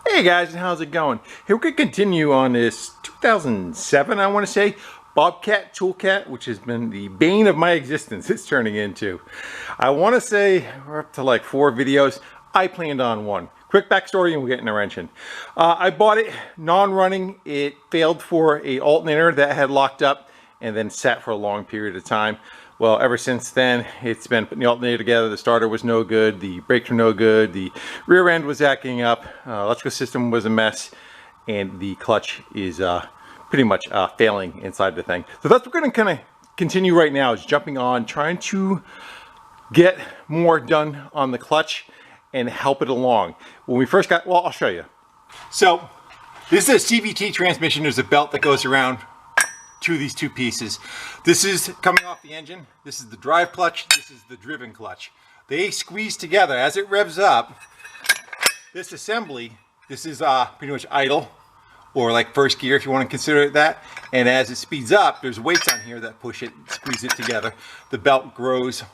Hey guys, how's it going? Here we could continue on this 2007, I want to say, BobCat Toolcat, which has been the bane of my existence. It's turning into. I want to say we're up to like 4 videos. I planned on one. Quick backstory and we'll get in a wrench in. I bought it non-running. It failed for a alternator that had locked up and then sat for a long period of time. Well, ever since then, it's been putting the alternator together. The starter was no good. The brakes were no good. The rear end was acting up. Electrical system was a mess. And the clutch is pretty much failing inside the thing. So that's what we're going to kind of continue right now, is jumping on, trying to get more done on the clutch and help it along. When we first got, well, I'll show you. So this is a CVT transmission. There's a belt that goes around to these two pieces. This is coming off the engine. This is the drive clutch. This is the driven clutch. They squeeze together as it revs up. This assembly, this is pretty much idle, or like first gear if you want to consider it that. And as it speeds up, there's weights on here that push it, squeeze it together. The belt grows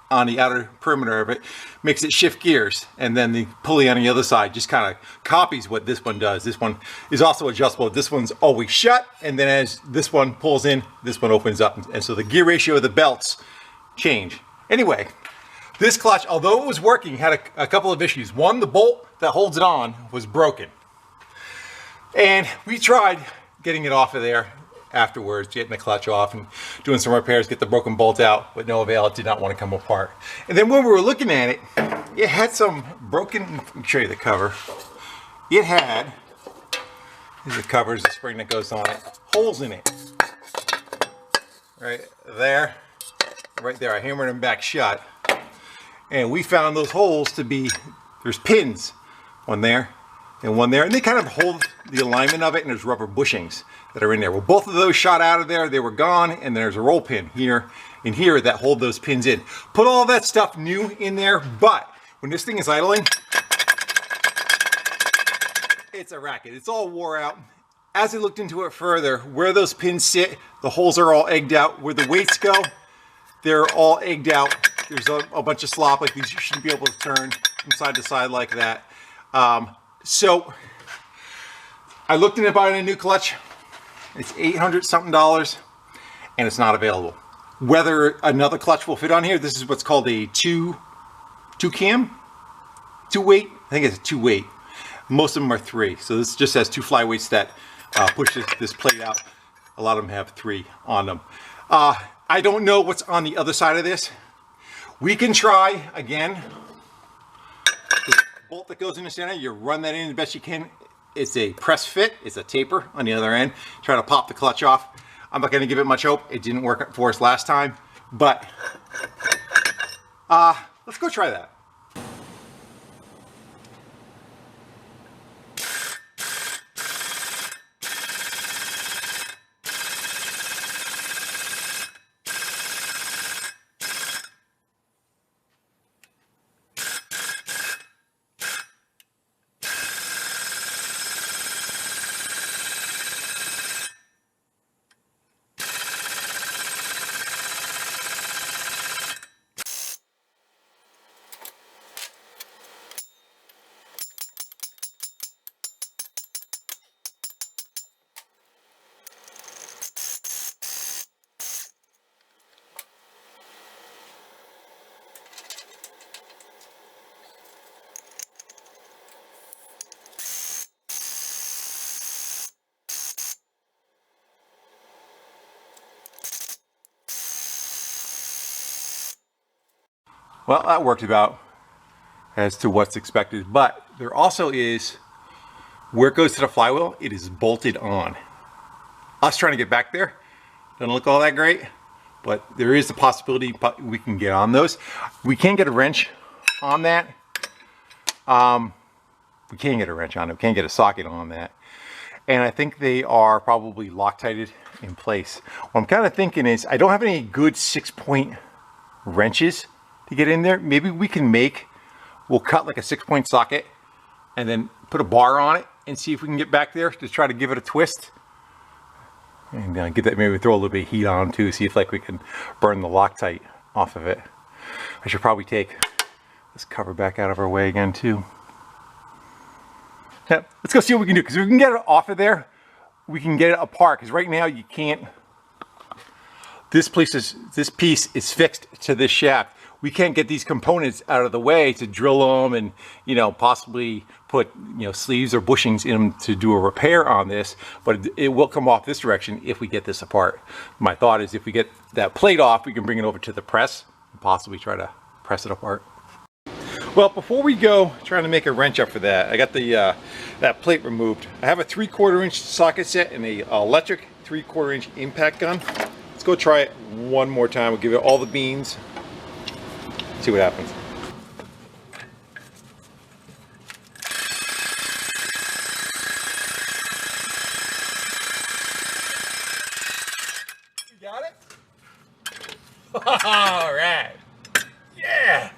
on the outer perimeter of it, makes it shift gears, and then the pulley on the other side just kind of copies what this one does. This one is also adjustable. This one's always shut, and then as this one pulls in, this one opens up, and so the gear ratio of the belts change. Anyway, this clutch, although it was working, had a couple of issues. One, the bolt that holds it on was broken, and we tried getting it off of there afterwards, getting the clutch off and doing some repairs, get the broken bolt out, but no avail. It did not want to come apart. And then when we were looking at it, it had some broken, let me show you the cover. It had, here's the cover, the spring that goes on it, holes in it. Right there, right there. I hammered them back shut. And we found those holes to be, there's pins, one there and one there, and they kind of hold the alignment of it, and there's rubber bushings that are in there. Well, both of those shot out of there, they were gone, and there's a roll pin here and here that hold those pins in. Put all that stuff new in there, but when this thing is idling, it's a racket. It's all wore out. As I looked into it further, where those pins sit, the holes are all egged out. Where the weights go, they're all egged out. There's a bunch of slop. Like these, you shouldn't be able to turn from side to side like that. So I looked into buying a new clutch. It's $800 something, and it's not available. Whether another clutch will fit on here, this is what's called a two weight. I think it's a 2 weight. Most of them are 3. So this just has 2 flyweights that push this plate out. A lot of them have 3 on them. I don't know what's on the other side of this. We can try again. The bolt that goes in the center, you run that in the best you can. It's a press fit. It's a taper on the other end. Try to pop the clutch off. I'm not going to give it much hope. It didn't work for us last time, but let's go try that. Well, that worked about as to what's expected, but there also is, where it goes to the flywheel, it is bolted on. Us trying to get back there doesn't look all that great, but there is the possibility we can get on those. We can get a wrench on that. We can get a wrench on it. We can't get a socket on that. And I think they are probably Loctited in place. What I'm kind of thinking is, I don't have any good 6-point wrenches to get in there. Maybe we can we'll cut like a 6-point socket and then put a bar on it and see if we can get back there to try to give it a twist. And get that, maybe throw a little bit of heat on too, see if like we can burn the Loctite off of it. I should probably take this cover back out of our way again too. Let's go see what we can do, because if we can get it off of there, we can get it apart, because right now you can't. This piece is fixed to this shaft. We can't get these components out of the way to drill them and, you know, possibly put, you know, sleeves or bushings in them to do a repair on this, but it will come off this direction if we get this apart. My thought is if we get that plate off, we can bring it over to the press and possibly try to press it apart. Well, before we go trying to make a wrench up for that, I got the that plate removed. I have a 3/4 inch socket set and a electric 3/4 inch impact gun. Let's go try it one more time. We'll give it all the beans. See what happens. You got it? All right. Yeah.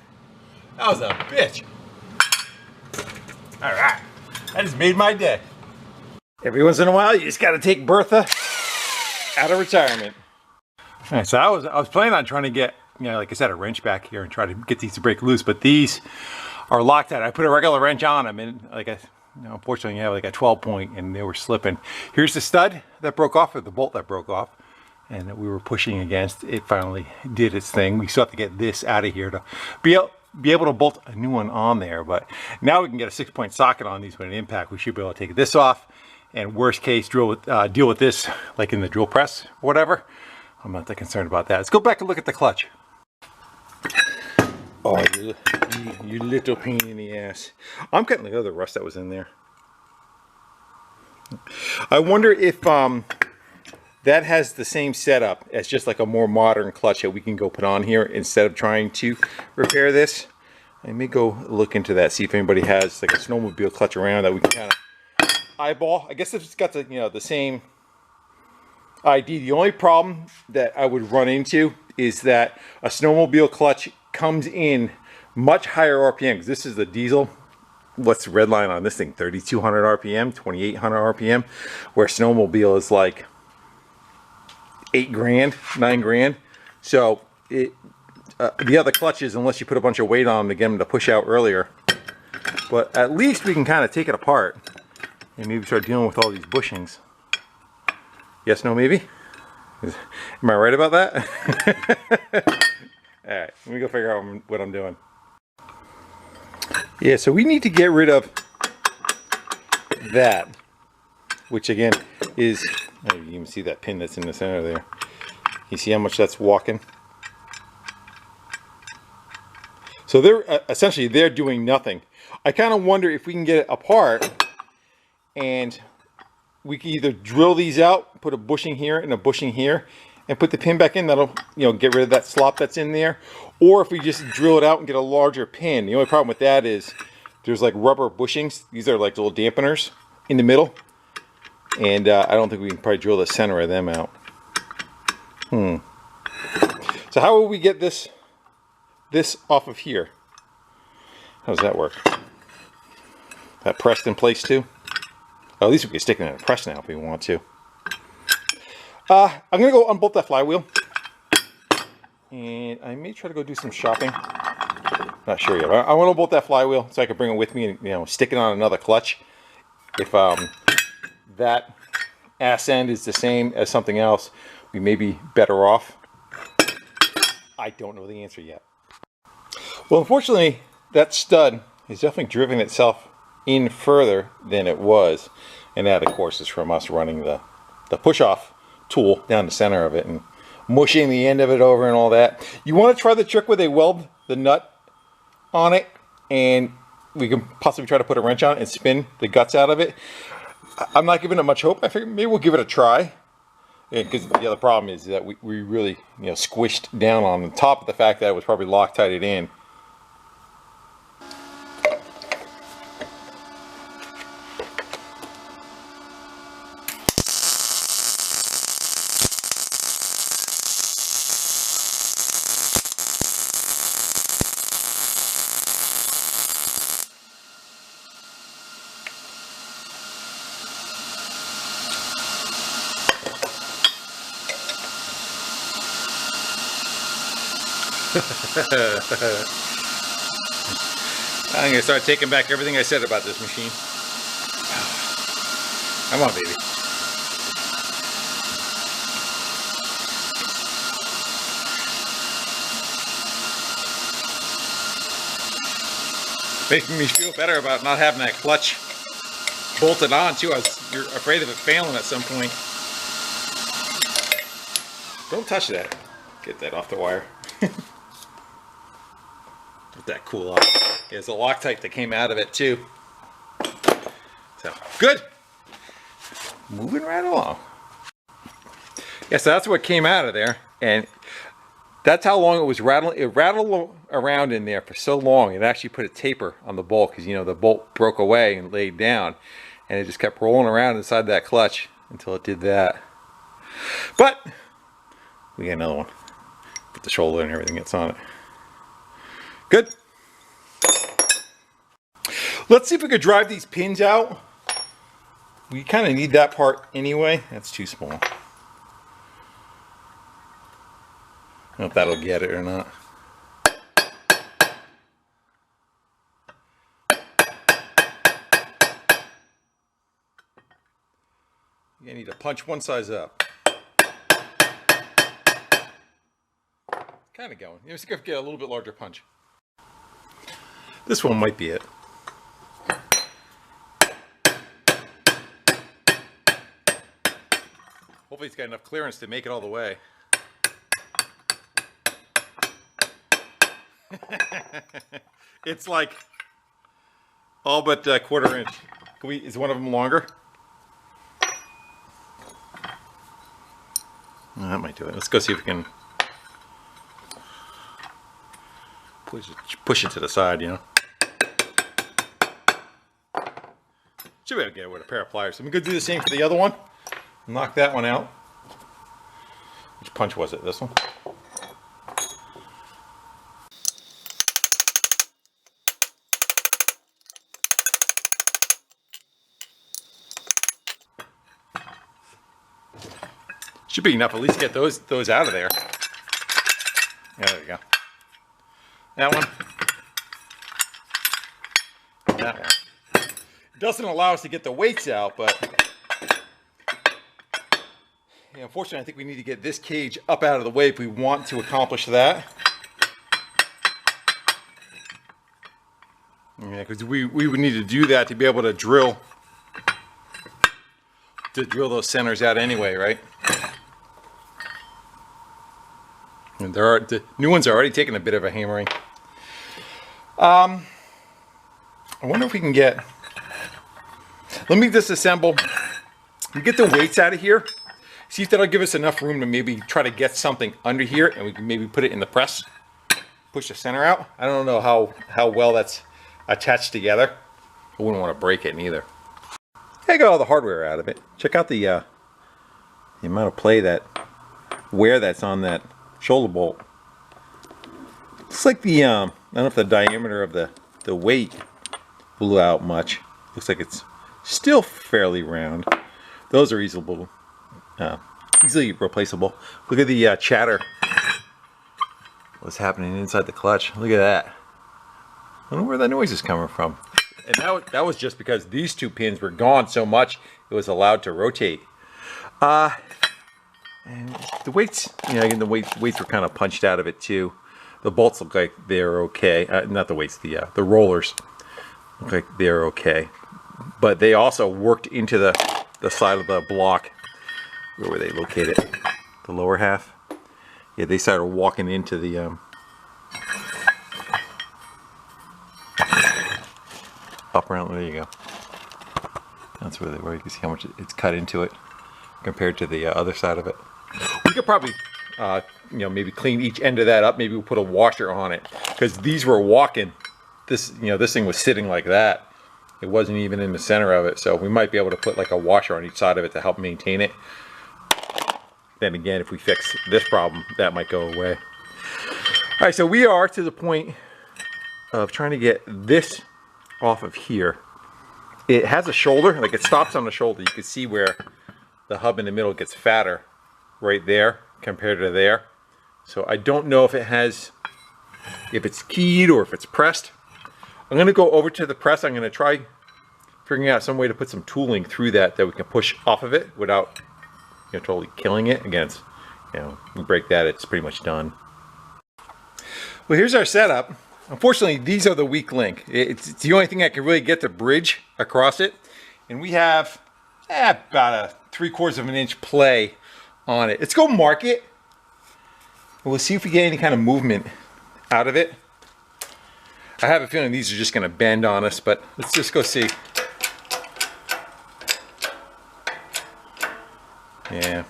That was a bitch. All right. That just made my day. Every once in a while, you just got to take Bertha out of retirement. All right, so I was planning on trying to get, you know, like I said, a wrench back here and try to get these to break loose, but these are locked out. I put a regular wrench on them, and like unfortunately, I have like a 12 point, and they were slipping. Here's the stud that broke off, or the bolt that broke off, and that we were pushing against. It finally did its thing. We still have to get this out of here to be able to bolt a new one on there. But now we can get a 6-point socket on these with an impact. We should be able to take this off, and worst case, deal with this like in the drill press or whatever. I'm not that concerned about that. Let's go back and look at the clutch. Oh, you little pain in the ass. I'm cutting the other rust that was in there. I wonder if that has the same setup as just like a more modern clutch that we can go put on here instead of trying to repair this. I may go look into that, see if anybody has like a snowmobile clutch around that we can kind of eyeball. I guess if it's got the, you know, the same ID. The only problem that I would run into is that a snowmobile clutch comes in much higher RPM, because this is the diesel. What's the red line on this thing? 3,200 RPM, 2,800 RPM, where snowmobile is like 8 grand, 9 grand. So the other clutches, unless you put a bunch of weight on them to get them to push out earlier. But at least we can kind of take it apart and maybe start dealing with all these bushings. Yes, no, maybe? Am I right about that? Alright, let me go figure out what I'm doing. Yeah, so we need to get rid of that, which again is, oh, you can even see that pin that's in the center there. You see how much that's walking? So they're essentially, they're doing nothing. I kind of wonder if we can get it apart and we can either drill these out, put a bushing here and a bushing here, and put the pin back in. That'll, you know, get rid of that slop that's in there. Or if we just drill it out and get a larger pin. The only problem with that is there's like rubber bushings. These are like little dampeners in the middle, and I don't think we can probably drill the center of them out. So how will we get this off of here? How does that work? That pressed in place too? Oh, at least we can stick it in a press now if we want to. I'm going to go unbolt that flywheel. And I may try to go do some shopping. Not sure yet. I want to unbolt that flywheel so I can bring it with me and, you know, stick it on another clutch. If that ass end is the same as something else, we may be better off. I don't know the answer yet. Well, unfortunately, that stud has definitely driven itself in further than it was, and that of course is from us running the push-off tool down the center of it and mushing the end of it over and all that. You want to try the trick where they weld the nut on it, and we can possibly try to put a wrench on it and spin the guts out of it. I'm not giving it much hope. I figured maybe we'll give it a try, because the other problem is that we really, you know, squished down on the top of the fact that it was probably Loctited in. I'm going to start taking back everything I said about this machine. Come on, baby. Making me feel better about not having that clutch bolted on too. You're afraid of it failing at some point. Don't touch that. Get that off the wire. Let that cool off. There's a Loctite that came out of it too. So good. Moving right along. Yeah, so that's what came out of there, and that's how long it was rattling. It rattled around in there for so long. It actually put a taper on the bolt because, you know, the bolt broke away and laid down, and it just kept rolling around inside that clutch until it did that. But we got another one. Put the shoulder and everything that's on it. Good. Let's see if we could drive these pins out. We kind of need that part anyway. That's too small. I don't know if that'll get it or not. You need to punch one size up. Kind of going. You just got to get a little bit larger punch. This one might be it. Hopefully it's got enough clearance to make it all the way. It's like all but a quarter inch. Is one of them longer? Oh, that might do it. Let's go see if we can push it to the side, you know. Should be able to get it with a pair of pliers. So we could do the same for the other one. Knock that one out. Which punch was it? This one? Should be enough. At least get those out of there. Yeah, there we go. That one. That one. It doesn't allow us to get the weights out, but yeah, unfortunately, I think we need to get this cage up out of the way if we want to accomplish that. Yeah, because we would need to do that to be able to drill those centers out anyway, right? And the new ones are already taking a bit of a hammering. I wonder if we can get. Let me disassemble. Get the weights out of here. See if that'll give us enough room to maybe try to get something under here, and we can maybe put it in the press. Push the center out. I don't know how well that's attached together. I wouldn't want to break it neither. I got all the hardware out of it. Check out the amount of play wear that's on that shoulder bolt. Looks like the I don't know if the diameter of the weight blew out much. Looks like it's still fairly round. Those are easily replaceable. Look at the chatter. What's happening inside the clutch? Look at that. I wonder where that noise is coming from. And that was just because these two pins were gone so much it was allowed to rotate. And the weights, you know, again, the weights were kind of punched out of it too. The bolts look like they're okay. Not the weights, the rollers look like they're okay. But they also worked into the side of the block. Where were they located? The lower half? Yeah, they started walking into the up around. There you go. That's where they were. You can see how much it's cut into it compared to the other side of it. We could probably, you know, maybe clean each end of that up. Maybe we'll put a washer on it because these were walking. This, you know, this thing was sitting like that. It wasn't even in the center of it, so we might be able to put like a washer on each side of it to help maintain it. Then again, if we fix this problem, that might go away. All right, so we are to the point of trying to get this off of here. It has a shoulder, like it stops on the shoulder. You can see where the hub in the middle gets fatter right there compared to there. So I don't know if it's keyed or if it's pressed. I'm going to go over to the press. I'm going to try figuring out some way to put some tooling through that we can push off of it without, you know, totally killing it. Again, it's, you know, we break that, it's pretty much done. Well, here's our setup. Unfortunately, these are the weak link. It's the only thing I can really get the bridge across it. And we have about a 3/4 of an inch play on it. Let's go mark it. We'll see if we get any kind of movement out of it. I have a feeling these are just going to bend on us, but let's just go see. Yeah.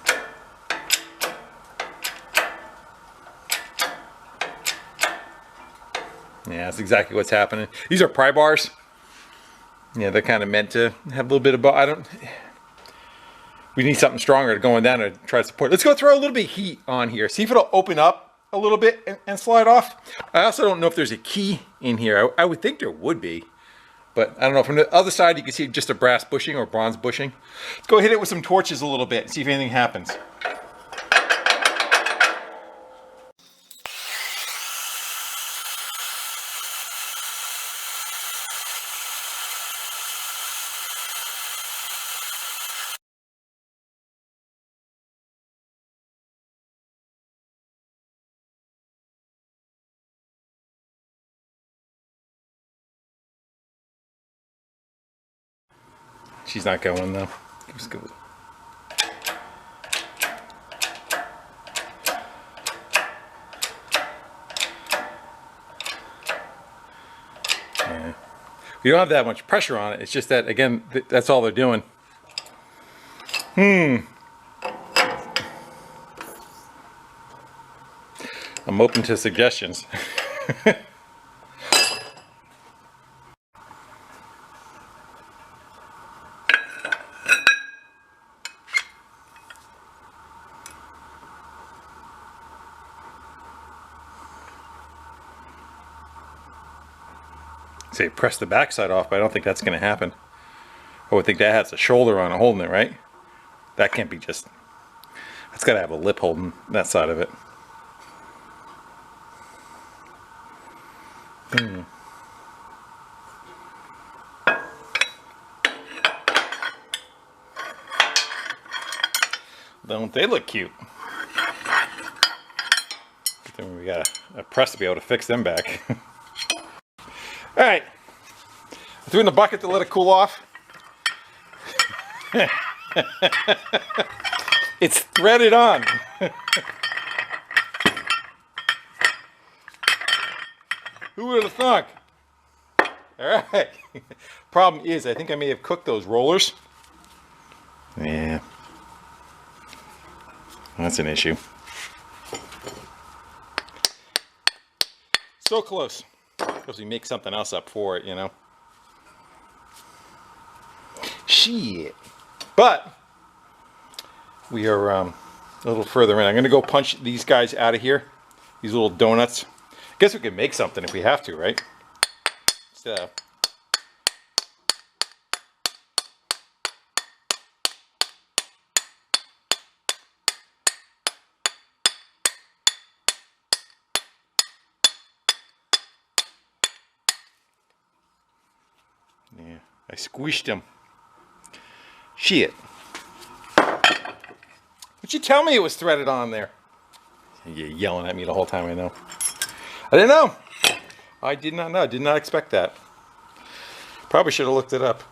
Yeah, that's exactly what's happening. These are pry bars. Yeah, they're kind of meant to have a little bit of, we need something stronger to go in down and try to support. Let's go throw a little bit of heat on here. See if it'll open up a little bit and slide off. I also don't know if there's a key in here. I would think there would be, but I don't know. From the other side, you can see just a brass bushing or bronze bushing. Let's go hit it with some torches a little bit and see if anything happens. She's not going though. Just go. Yeah. We don't have that much pressure on it. It's just that, again, that's all they're doing. I'm open to suggestions. Say press the backside off, but I don't think that's going to happen. I would think that has a shoulder on it holding it, right? That can't be just, that's got to have a lip holding that side of it. Don't they look cute? Then we got a press to be able to fix them back. All right, I threw in the bucket to let it cool off. It's threaded on. Who would have thunk? All right. Problem is, I think I may have cooked those rollers. Yeah, that's an issue. So close. Because we make something else up for it, you know. Shit. But we are a little further in. I'm going to go punch these guys out of here. These little donuts. I guess we can make something if we have to, right? So. Yeah, I squished him. Shit. Would you tell me it was threaded on there? You're yelling at me the whole time, I know. I didn't know. I did not know. I did not expect that. Probably should have looked it up.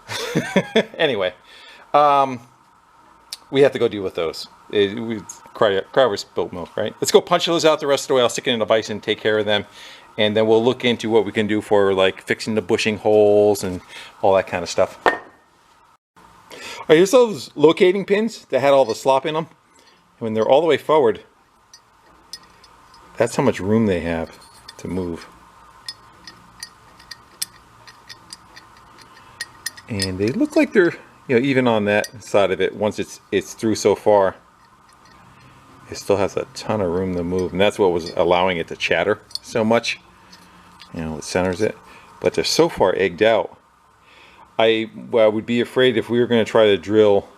Anyway, we have to go deal with those. Crowder's spilt milk, right? Let's go punch those out the rest of the way. I'll stick it in a bison, take care of them. And then we'll look into what we can do for like fixing the bushing holes and all that kind of stuff. All right, here's those locating pins that had all the slop in them. When they're all the way forward, that's how much room they have to move. And they look like they're, you know, even on that side of it, once it's through so far, it still has a ton of room to move. And that's what was allowing it to chatter so much. You know, it centers it. But they're so far egged out. I would be afraid if we were going to try to drill,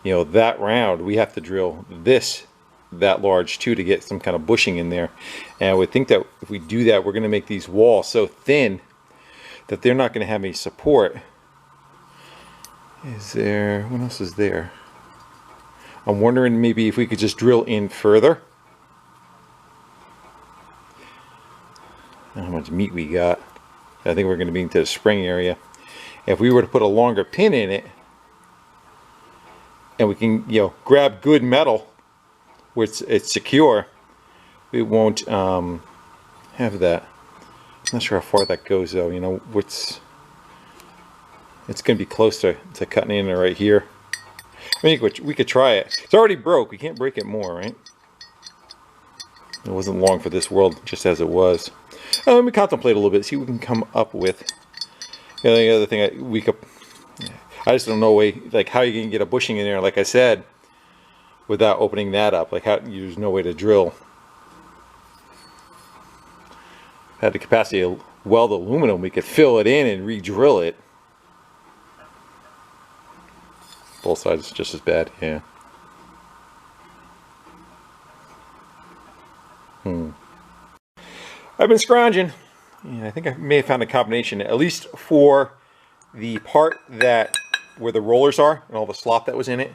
you know, that round, we have to drill this that large too to get some kind of bushing in there. And I would think that if we do that, we're going to make these walls so thin that they're not going to have any support Is there, what else is there? I'm wondering maybe if we could just drill in further. How much meat we got. I think we're going to be into the spring area. If we were to put a longer pin in it, and we can, you know, grab good metal where it's secure, it won't have that. I'm not sure how far that goes though. You know, it's going to be close to cutting in right here. I mean, we could try it. It's already broke. We can't break it more, right? It wasn't long for this world, just as it was. Let me contemplate a little bit, see what we can come up with. The other thing I just don't know like how you can get a bushing in there, like I said, without opening that up. Like there's no way to drill. Had the capacity to weld aluminum, we could fill it in and re-drill it. Both sides just as bad, yeah. I've been scrounging. Yeah, I think I may have found a combination, at least for the part that where the rollers are and all the slop that was in it.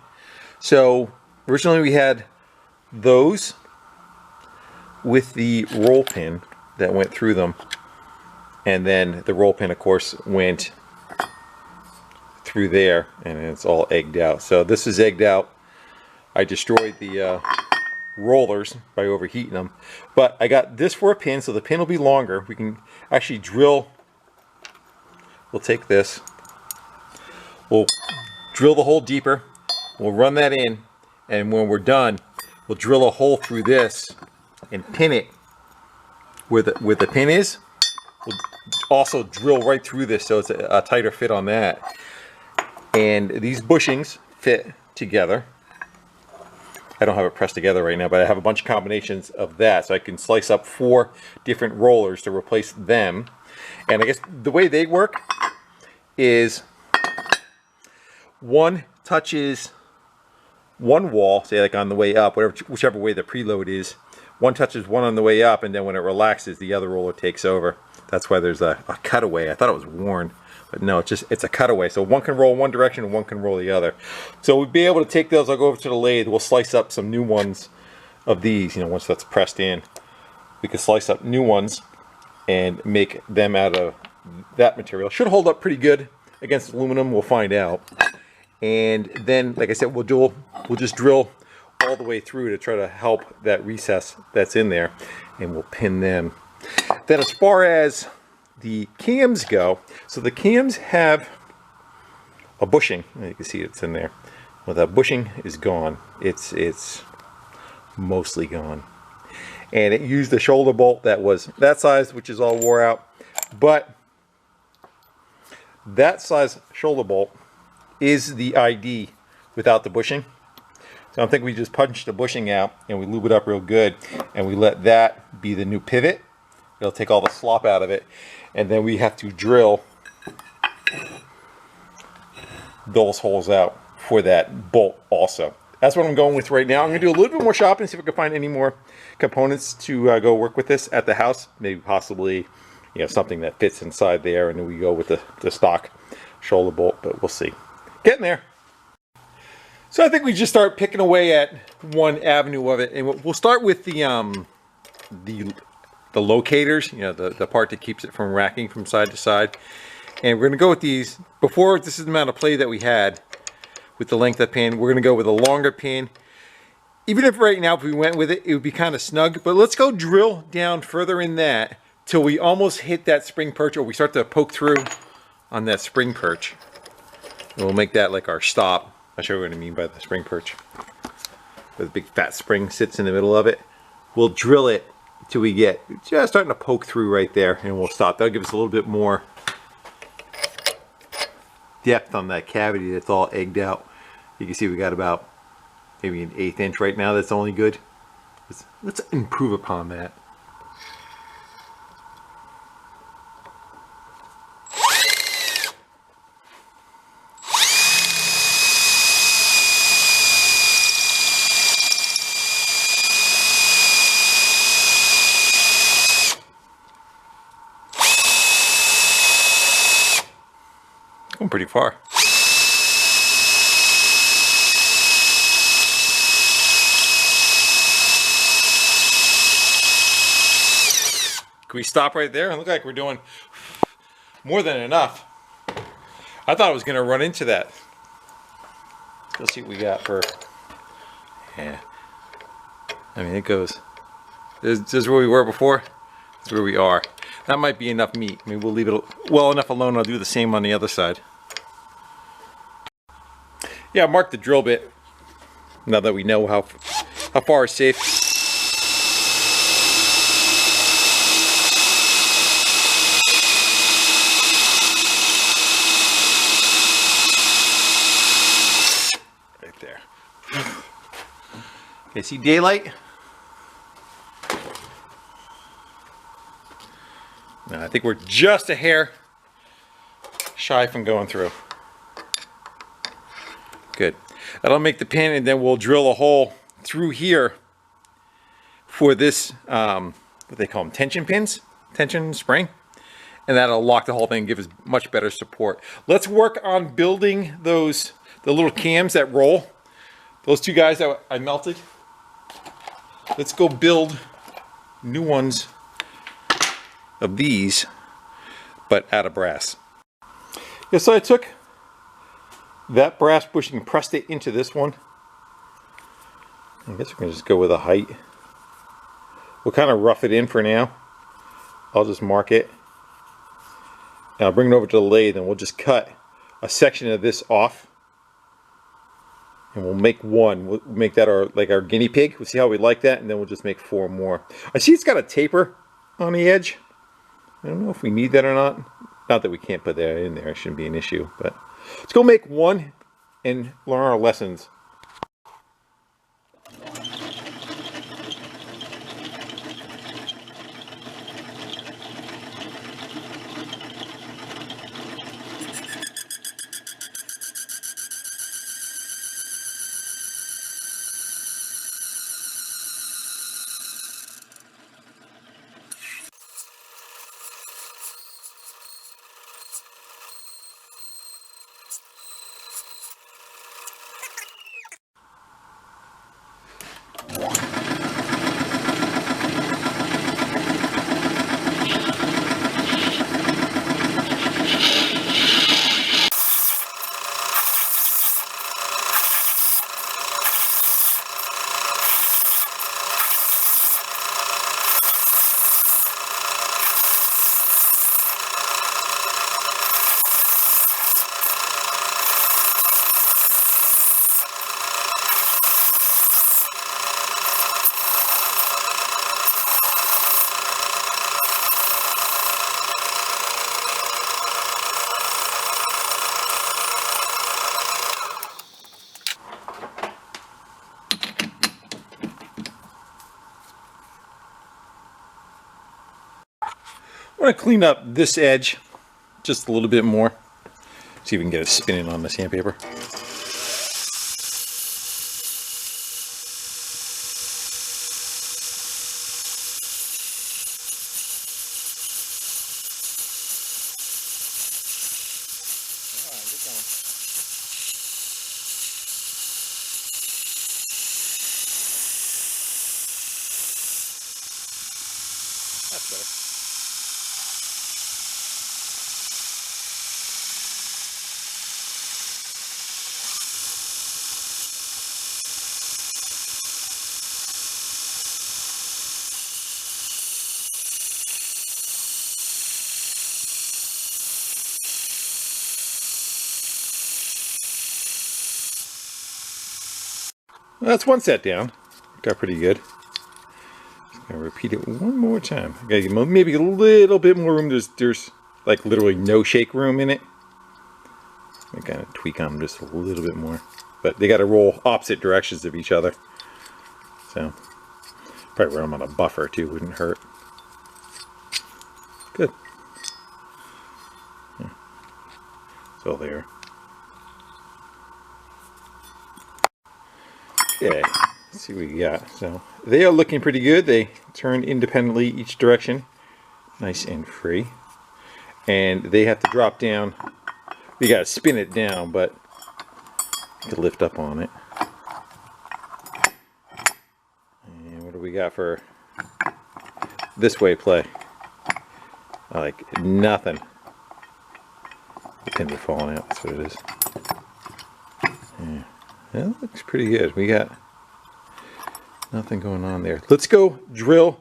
So originally we had those with the roll pin that went through them, and then the roll pin of course went through there, and it's all egged out. So this is egged out. I destroyed the rollers by overheating them, but I got this for a pin, so the pin will be longer. We can actually drill. We'll take this, we'll drill the hole deeper, we'll run that in, and when we're done we'll drill a hole through this and pin it where the pin is. We'll also drill right through this so it's a tighter fit on that. And these bushings fit together. I don't have it pressed together right now, but I have a bunch of combinations of that, so I can slice up 4 different rollers to replace them. And I guess the way they work is one touches one wall, say like on the way up, whichever way the preload is. One touches one on the way up, and then when it relaxes, the other roller takes over. That's why there's a cutaway. I thought it was worn, but no, it's a cutaway. So one can roll one direction and one can roll the other. So we'll be able to take those. I'll go over to the lathe. We'll slice up some new ones of these. You know, once that's pressed in, we can slice up new ones and make them out of that material. Should hold up pretty good against aluminum. We'll find out. And then, like I said, we'll just drill all the way through to try to help that recess that's in there, and we'll pin them. Then as far as the cams go, so the cams have a bushing. You can see it's in there. Well, that bushing is gone. It's mostly gone. And it used a shoulder bolt that was that size, which is all wore out. But that size shoulder bolt is the ID without the bushing. So I think we just punch the bushing out and we lube it up real good, and we let that be the new pivot. It'll take all the slop out of it, and then we have to drill those holes out for that bolt also. That's what I'm going with right now. I'm going to do a little bit more shopping, see if I can find any more components to go work with this at the house. Maybe possibly, you know, something that fits inside there, and then we go with the stock shoulder bolt, but we'll see. Getting there. So I think we just start picking away at one avenue of it, and we'll start with the locators, you know, the part that keeps it from racking from side to side. And we're going to go with these. Before, this is the amount of play that we had with the length of pin. We're going to go with a longer pin. Even if right now, if we went with it, it would be kind of snug. But let's go drill down further in that till we almost hit that spring perch, or we start to poke through on that spring perch. And we'll make that like our stop. I'll show you what I mean by the spring perch. Where the big fat spring sits in the middle of it. We'll drill it till we get just starting to poke through right there, and we'll stop. That'll give us a little bit more depth on that cavity that's all egged out. You can see we got about maybe an 1/8 inch right now. That's only good. Let's improve upon that. Going pretty far. Can we stop right there? It look like we're doing more than enough. I thought I was going to run into that. Let's see what we got for... Yeah. I mean, it goes... This is where we were before. This is where we are. That might be enough meat. I mean, we'll leave it well enough alone. I'll do the same on the other side. Yeah, mark the drill bit. Now that we know how far is safe. Right there. Okay, see daylight? No, I think we're just a hair shy from going through. Good. That'll make the pin, and then we'll drill a hole through here for this, what they call them, tension pins, tension spring, and that'll lock the whole thing and give us much better support. Let's work on building the little cams that roll. Those two guys that I melted. Let's go build new ones of these, but out of brass. Yeah, so I took that brass bushing and pressed it into this one. I guess we're going to just go with a height. We'll kind of rough it in for now. I'll just mark it. And I'll bring it over to the lathe and we'll just cut a section of this off. And we'll make one. We'll make that our guinea pig. We'll see how we like that, and then we'll just make 4 more. I see it's got a taper on the edge. I don't know if we need that or not. Not that we can't put that in there. It shouldn't be an issue, but let's go make one and learn our lessons. I'm going to clean up this edge just a little bit more. See if we can get it spinning on the sandpaper. That's better. Well, that's one set down. Got pretty good. Just gonna repeat it one more time. Okay, maybe a little bit more room. There's like literally no shake room in it. I kind of tweak on them just a little bit more, but they got to roll opposite directions of each other. So probably run them on a buffer too. Wouldn't hurt. Good. Yeah. So there. Okay, let's see what we got. So they are looking pretty good. They turn independently each direction, nice and free. And they have to drop down. We got to spin it down, but you can lift up on it. And what do we got for this way play? Like nothing. The pins are falling out, that's what it is. Yeah. That looks pretty good. We got nothing going on there. Let's go drill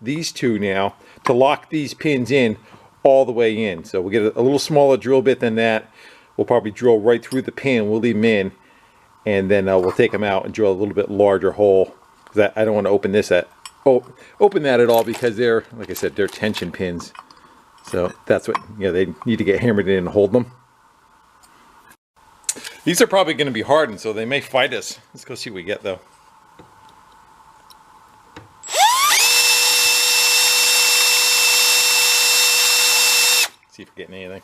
these two now to lock these pins in all the way in. So we'll get a little smaller drill bit than that. We'll probably drill right through the pin. We'll leave them in, and then we'll take them out and drill a little bit larger hole. Because I don't want to open this open that at all, because they're, like I said, they're tension pins. So that's what, you know, they need to get hammered in and hold them. These are probably going to be hardened, so they may fight us. Let's go see what we get though. See if we're getting anything.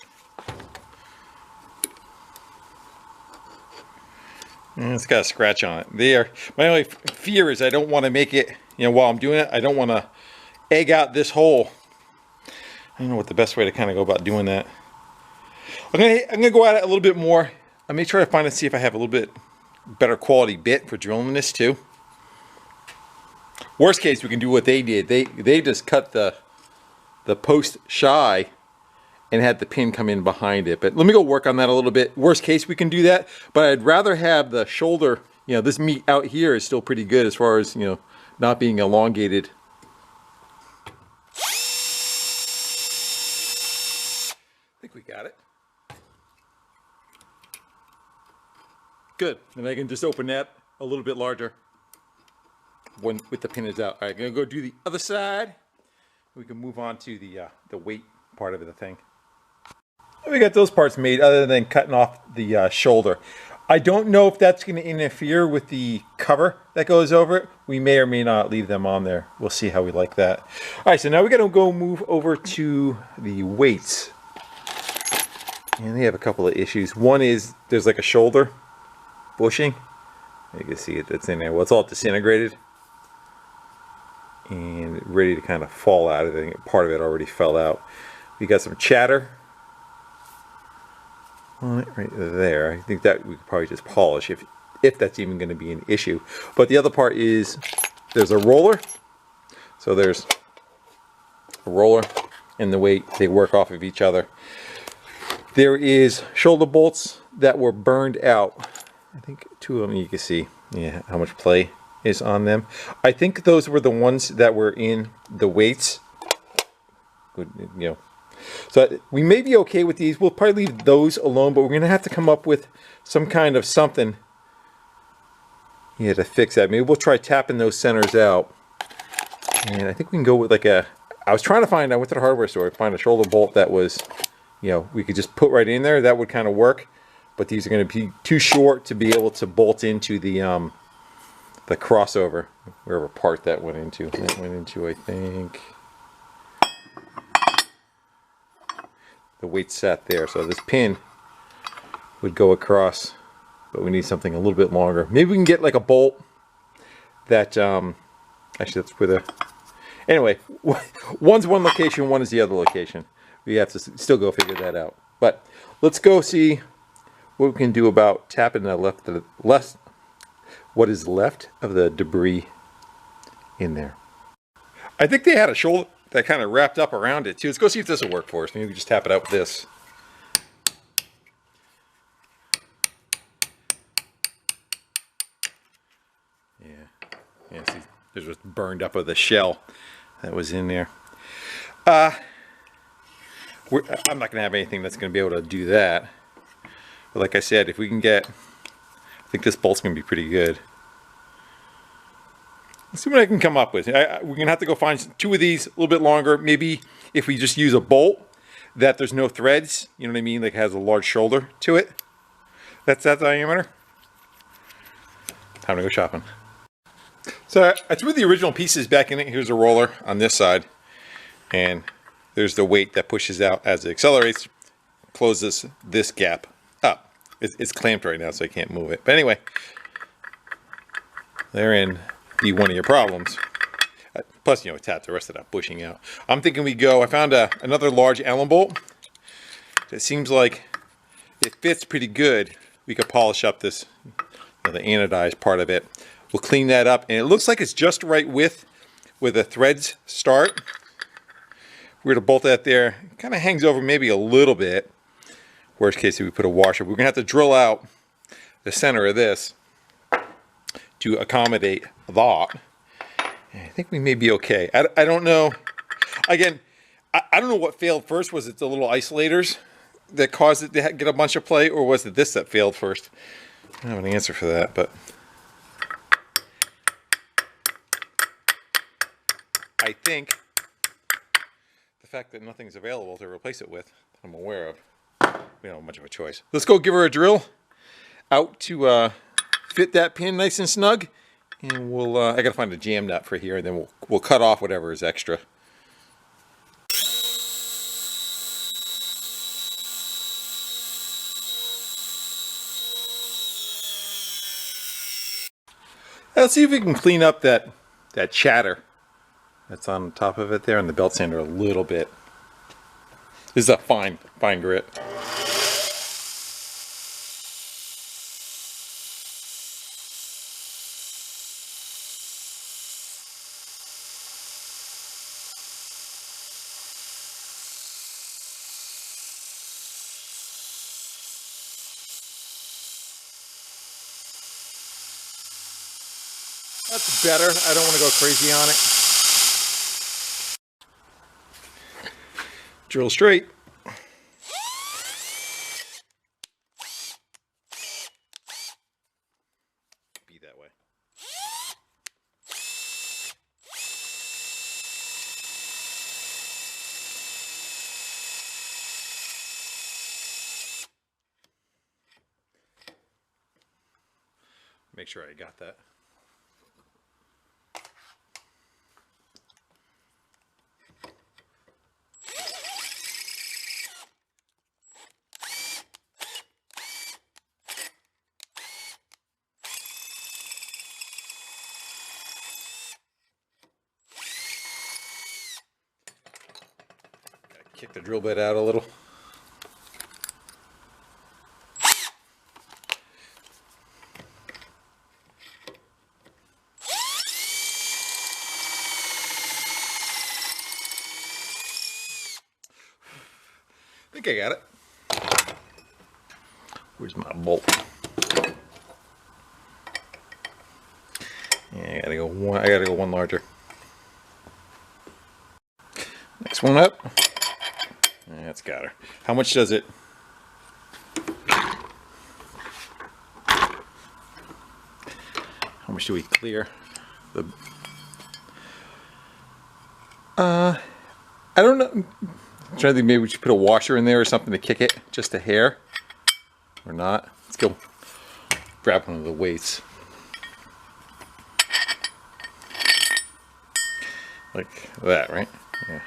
It's got a scratch on it. My only fear is I don't want to make it, you know, while I'm doing it, I don't want to egg out this hole. I don't know what the best way to kind of go about doing that. I'm gonna go at it a little bit more. I may try to find and see if I have a little bit better quality bit for drilling this too. Worst case, we can do what they did. They just cut the post shy and had the pin come in behind it. But let me go work on that a little bit. Worst case, we can do that. But I'd rather have the shoulder, you know, this meat out here is still pretty good as far as, you know, not being elongated. I think we got it. Good. And I can just open that a little bit larger when with the pin is out. All right, I'm gonna go do the other side. We can move on to the weight part of the thing. We got those parts made, other than cutting off the shoulder. I don't know if that's going to interfere with the cover that goes over it. We may or may not leave them on there. We'll see how we like that. All right, so now we got to go move over to the weights. And they have a couple of issues. One is there's like a shoulder bushing. You can see it, that's in there. Well, it's all disintegrated and ready to kind of fall out. I think part of it already fell out. We got some chatter on it right there. I think that we could probably just polish if that's even going to be an issue. But the other part is there's a roller. So there's a roller and the weight, they work off of each other. There is shoulder bolts that were burned out. I think two of them, you can see, yeah, how much play is on them. I think those were the ones that were in the weights. Good, you know. So we may be okay with these. We'll probably leave those alone, but we're going to have to come up with some kind of something, yeah, to fix that. Maybe we'll try tapping those centers out. And I think we can go with like I went to the hardware store to find a shoulder bolt that was, you know, we could just put right in there. That would kind of work. But these are going to be too short to be able to bolt into the crossover, wherever part that went into. That went into, I think, the weight sat there. So this pin would go across, but we need something a little bit longer. Maybe we can get like a bolt that, actually that's with a, anyway, one's one location, one is the other location. We have to still go figure that out. But let's go see what we can do about tapping the what is left of the debris in there. I think they had a shoulder that kind of wrapped up around it too. Let's go see if this will work for us. Maybe we just tap it out with this. Yeah, see, there's what's burned up of the shell that was in there. I'm not gonna have anything that's gonna be able to do that. But like I said, if we can get, I think this bolt's gonna be pretty good. Let's see what I can come up with. We're gonna have to go find two of these, a little bit longer. Maybe if we just use a bolt that there's no threads, you know what I mean? Like it has a large shoulder to it. That's that diameter. Time to go shopping. So I threw the original pieces back in it. Here's a roller on this side. And there's the weight that pushes out as it accelerates, closes this gap up. It's clamped right now, so I can't move it. But anyway, therein be one of your problems. Plus, you know, tap the rest of that bushing out. I'm thinking we go, I found another large Allen bolt. It seems like it fits pretty good. We could polish up this, you know, the anodized part of it. We'll clean that up, and it looks like it's just right width where the threads start. We're going to bolt that there. It kind of hangs over maybe a little bit. Worst case, if we put a washer, we're going to have to drill out the center of this to accommodate that. I think we may be okay. I don't know. Again, I don't know what failed first. Was it the little isolators that caused it to get a bunch of play, or was it this that failed first? I don't have an answer for that, but I think the fact that nothing's available to replace it with, that I'm aware of, we don't have much of a choice. Let's go give her a drill out to fit that pin nice and snug, and we'll. I gotta find a jam nut for here, and then we'll cut off whatever is extra. Let's see if we can clean up that chatter that's on top of it there and the belt sander a little bit. This is a fine grit. That's better. I don't want to go crazy on it. Drill straight. Be that way. Make sure I got that. Kick the drill bit out a little. I think I got it. Where's my bolt? Yeah, I gotta go one larger. Next one up. That's got her. How much does it? How much do we clear? I don't know. I'm trying to think, maybe we should put a washer in there or something to kick it just a hair, or not. Let's go grab one of the weights. Like that, right? Yeah.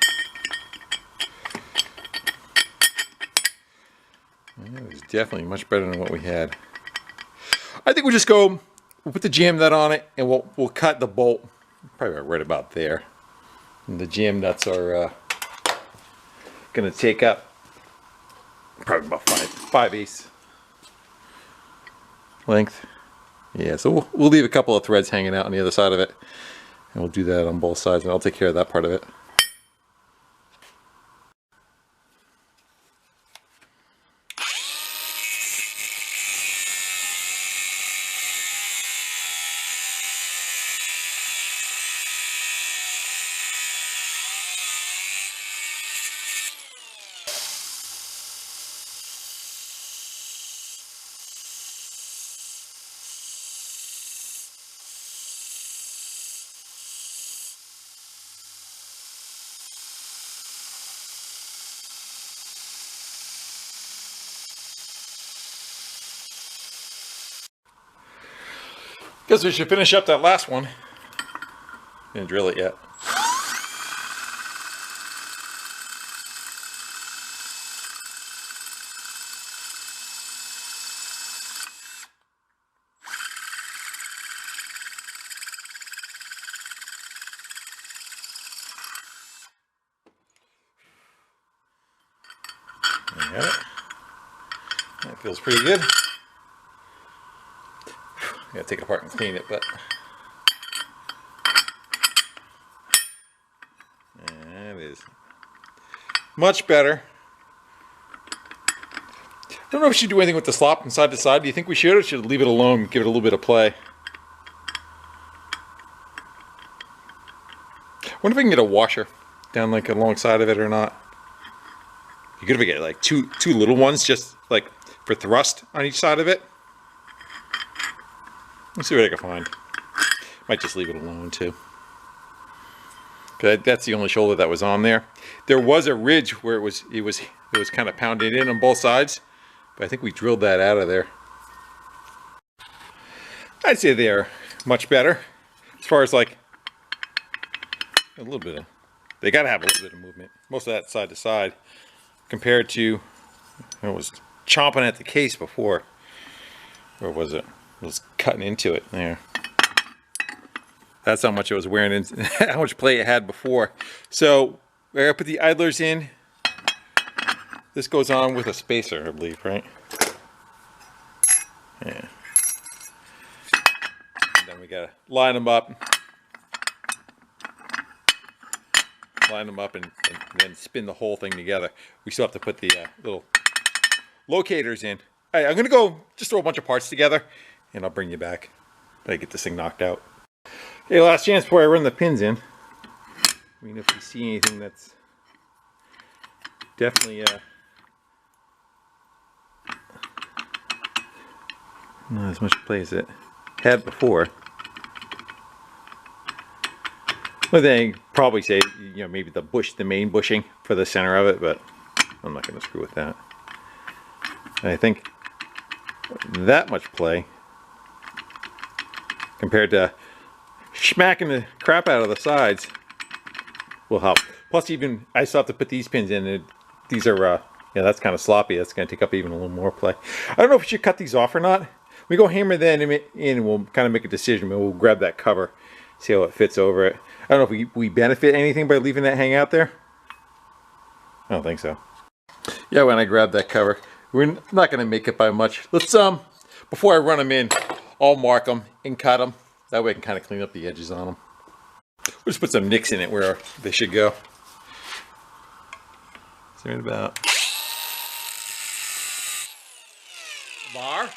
It was definitely much better than what we had. I think we'll just go, we'll put the jam nut on it, and we'll cut the bolt probably right about there. And the jam nuts are gonna take up probably about 5/8 length. Yeah, so we'll leave a couple of threads hanging out on the other side of it, and we'll do that on both sides, and I'll take care of that part of it. Guess we should finish up that last one. Didn't drill it yet. There you have it. That feels pretty good. I gotta take it apart and clean it, but and it is. Much better. I don't know if we should do anything with the slop from side to side. Do you think we should, or should leave it alone, give it a little bit of play? I wonder if I can get a washer down like alongside of it or not. You could get like two little ones just like for thrust on each side of it. Let's see what I can find. Might just leave it alone too. Okay, that's the only shoulder that was on there. There was a ridge where it was kind of pounded in on both sides, but I think we drilled that out of there. I'd say they're much better as far as like a little bit of. They got to have a little bit of movement. Most of that side to side, compared to it was chomping at the case before. Where was it? It was cutting into it there. That's how much it was wearing in, how much play it had before. So I gotta put the idlers in. This goes on with a spacer, I believe, right? Yeah. And then we gotta line them up. Line them up and then spin the whole thing together. We still have to put the little locators in. All right, I'm gonna go just throw a bunch of parts together and I'll bring you back when I get this thing knocked out. Okay, last chance before I run the pins in. I mean, if you see anything that's definitely not as much play as it had before. One thing, probably say, you know, maybe the main bushing for the center of it, but I'm not going to screw with that. And I think that much play compared to smacking the crap out of the sides will help. Plus, even I still have to put these pins in. And these are, yeah, that's kind of sloppy. That's going to take up even a little more play. I don't know if we should cut these off or not. We go hammer that in and we'll kind of make a decision. We'll grab that cover, see how it fits over it. I don't know if we benefit anything by leaving that hang out there. I don't think so. Yeah, when I grab that cover, we're not going to make it by much. Let's, before I run them in, I'll mark them and cut them. That way I can kind of clean up the edges on them. We'll just put some nicks in it where they should go. So right about a bar.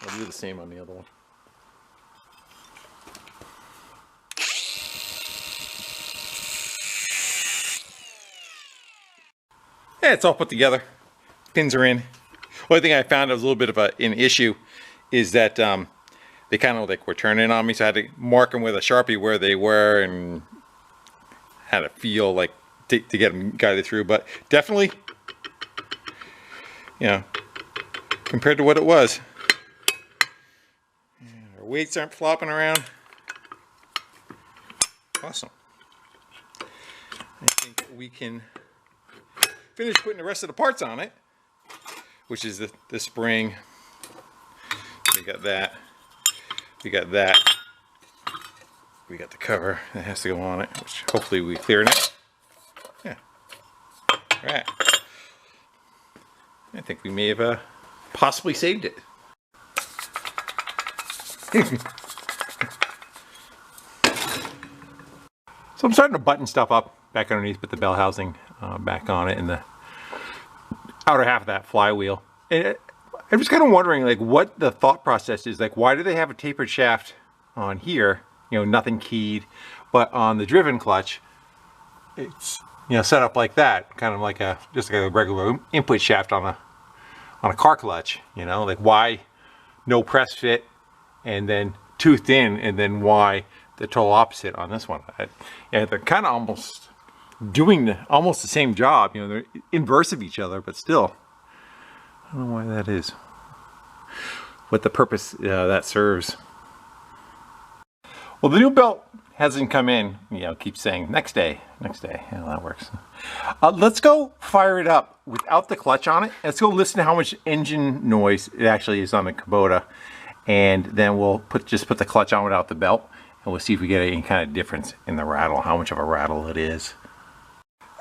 I'll do the same on the other one. Yeah, it's all put together. Pins are in. Only thing I found was a little bit of an issue is that they kind of like were turning on me, so I had to mark them with a Sharpie where they were and had to feel like to get them guided through. But definitely, you know, compared to what it was, our weights aren't flopping around. Awesome. I think we can finish putting the rest of the parts on it, which is the spring. We got that. We got that. We got the cover that has to go on it, which hopefully we clear it. Yeah. All right. I think we may have possibly saved it. So I'm starting to button stuff up back underneath, put the bell housing back on it and the outer half of that flywheel. And I'm just kind of wondering, like, what the thought process is. Like, why do they have a tapered shaft on here? You know, nothing keyed, but on the driven clutch, it's, you know, set up like that, kind of like just like a regular input shaft on a car clutch. You know, like why no press fit and then toothed in, and then why the total opposite on this one? Yeah, they're kind of almost doing almost the same job. You know, they're inverse of each other, but still. I don't know why that is. What the purpose that serves. Well, the new belt hasn't come in. You know, keeps saying next day, next day. Yeah, that works. Let's go fire it up without the clutch on it. Let's go listen to how much engine noise it actually is on the Kubota, and then we'll just put the clutch on without the belt, and we'll see if we get any kind of difference in the rattle, how much of a rattle it is.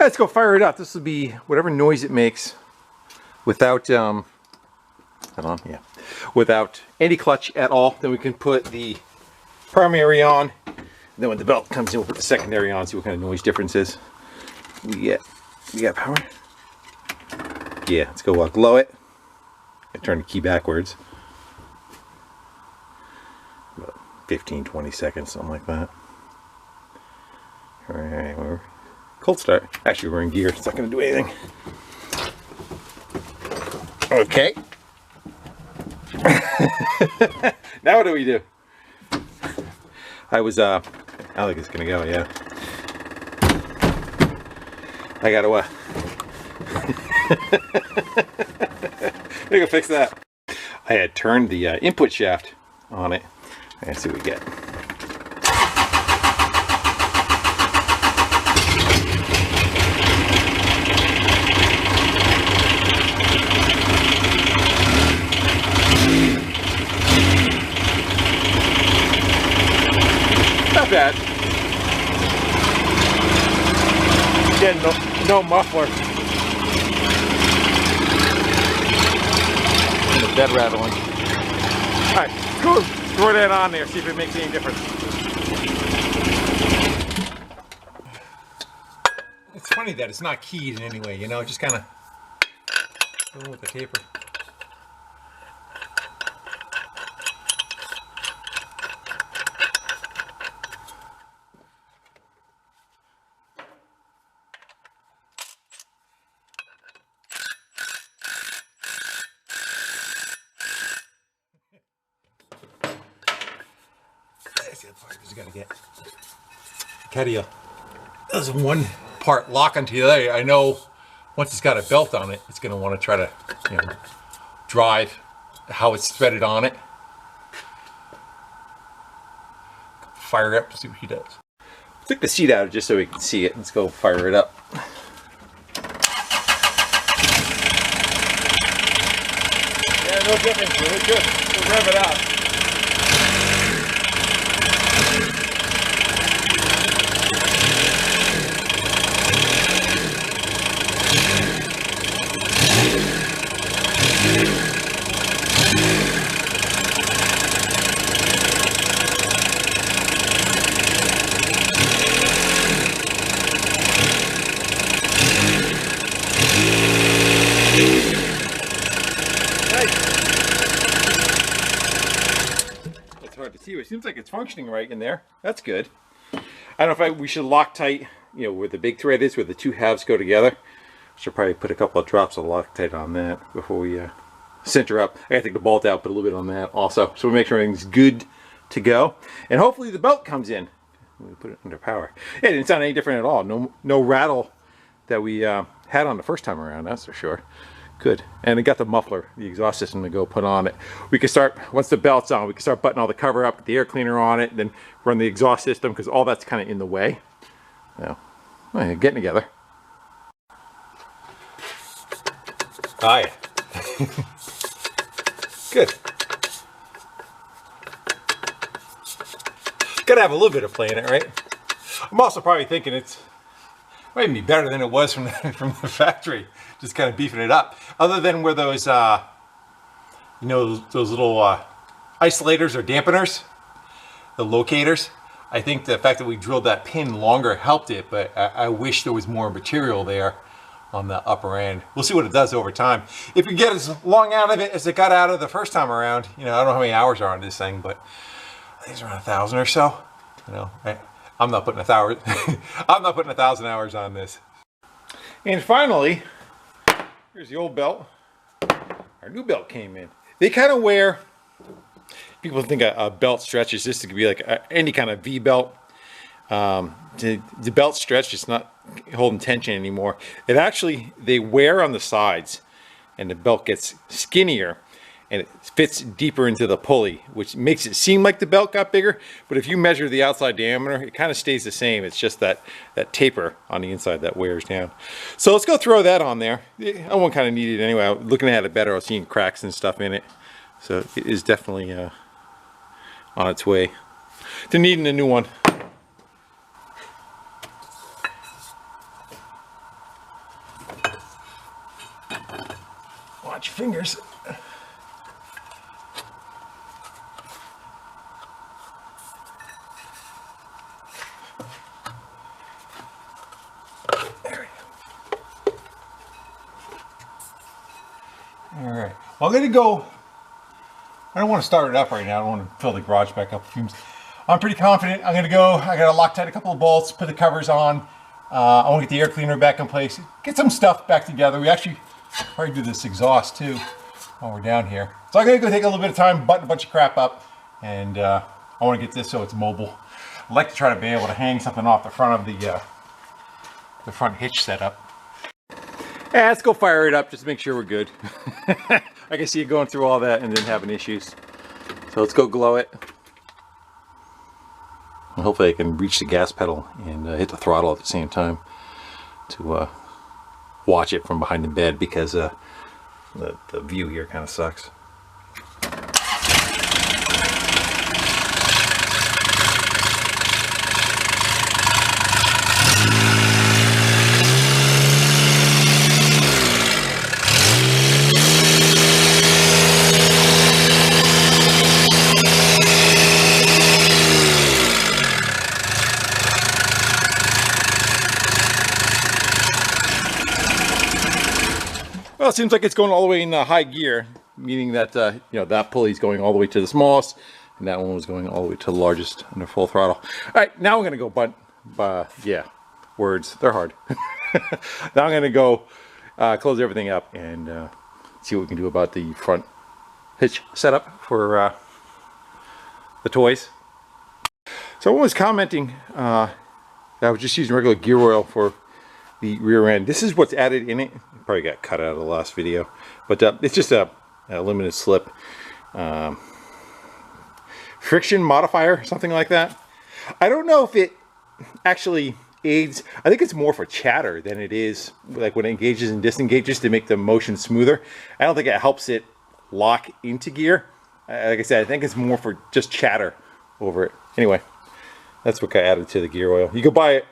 Let's go fire it up. This will be whatever noise it makes without hold on, yeah, without any clutch at all. Then we can put the primary on, and then when the belt comes in, we'll put the secondary on, see what kind of noise differences we get. You got power? Yeah, let's go glow it. I turn the key backwards. About 15, 20 seconds, something like that. Alright, we're cold start. Actually, we're in gear. It's not going to do anything. Okay. Now what do we do? I think it's going to go, yeah. I got to we can fix that. I had turned the input shaft on it. Let's see what we get. Not bad. Again, no muffler. Bed rattling. Alright, cool. Throw that on there, see if it makes any difference. It's funny that it's not keyed in any way, you know, just kind of go with the taper. That's the other part you gotta get. How do you, does one part lock onto the other? I know once it's got a belt on it, it's gonna want to try to, you know, drive how it's threaded on it. Fire it up to see what he does. Took the seat out just so we can see it. Let's go fire it up. Yeah, no difference, really good. We'll rev it up. It seems like it's functioning right in there. That's good. I don't know if we should Loctite, you know, where the big thread is, where the two halves go together. Should probably put a couple of drops of Loctite on that before we center up. I gotta take the bolt out, put a little bit on that also, so we make sure everything's good to go. And hopefully the belt comes in. We put it under power. It didn't sound any different at all. No rattle that we had on the first time around. That's for sure. Good. And it got the muffler, the exhaust system to go put on it. We can start, once the belt's on, we can start buttoning all the cover up, put the air cleaner on it, then run the exhaust system, because all that's kind of in the way. Now, getting together. Hi. Good. Gotta have a little bit of play in it, right? I'm also probably thinking it's might be better than it was from the factory. Just kind of beefing it up. Other than where those, you know, those little isolators or dampeners, the locators. I think the fact that we drilled that pin longer helped it, but I wish there was more material there on the upper end. We'll see what it does over time. If you get as long out of it as it got out of the first time around, you know, I don't know how many hours are on this thing, but I think it's around 1,000 or so. You know, I'm not putting 1,000. I'm not putting 1,000 hours on this. And finally, here's the old belt. Our new belt came in. They kind of wear, people think a belt stretches. This could be like any kind of V belt. The belt stretch, it's not holding tension anymore. It actually, they wear on the sides and the belt gets skinnier and it fits deeper into the pulley, which makes it seem like the belt got bigger. But if you measure the outside diameter, it kind of stays the same. It's just that taper on the inside that wears down. So let's go throw that on there. I won't kind of need it anyway. I was looking at it better. I was seeing cracks and stuff in it. So it is definitely on its way to needing a new one. Watch your fingers. I'm gonna go. I don't want to start it up right now. I don't want to fill the garage back up with fumes. I'm pretty confident. I'm gonna go. I gotta Loctite a couple of bolts, put the covers on. I want to get the air cleaner back in place, get some stuff back together. We actually probably do this exhaust too while we're down here. So I'm gonna go take a little bit of time, button a bunch of crap up, and I want to get this so it's mobile. I'd like to try to be able to hang something off the front of the front hitch setup. Yeah, let's go fire it up just to make sure we're good. I can see you going through all that and then having issues. So let's go glow it. And hopefully I can reach the gas pedal and hit the throttle at the same time to watch it from behind the bed, because the view here kind of sucks. Well, it seems like it's going all the way in high gear, meaning that you know, that pulley's going all the way to the smallest, and that one was going all the way to the largest under full throttle. All right, now I'm gonna go yeah, words, they're hard. Now I'm gonna go close everything up and see what we can do about the front hitch setup for the toys. Someone was commenting that I was just using regular gear oil for the rear end. This is what's added in it. Probably got cut out of the last video, but it's just a limited slip friction modifier, something like that. I don't know if it actually aids. I think it's more for chatter than it is like when it engages and disengages to make the motion smoother. I don't think it helps it lock into gear. Like I said, I think it's more for just chatter over it. Anyway, that's what got added to the gear oil. You can buy it,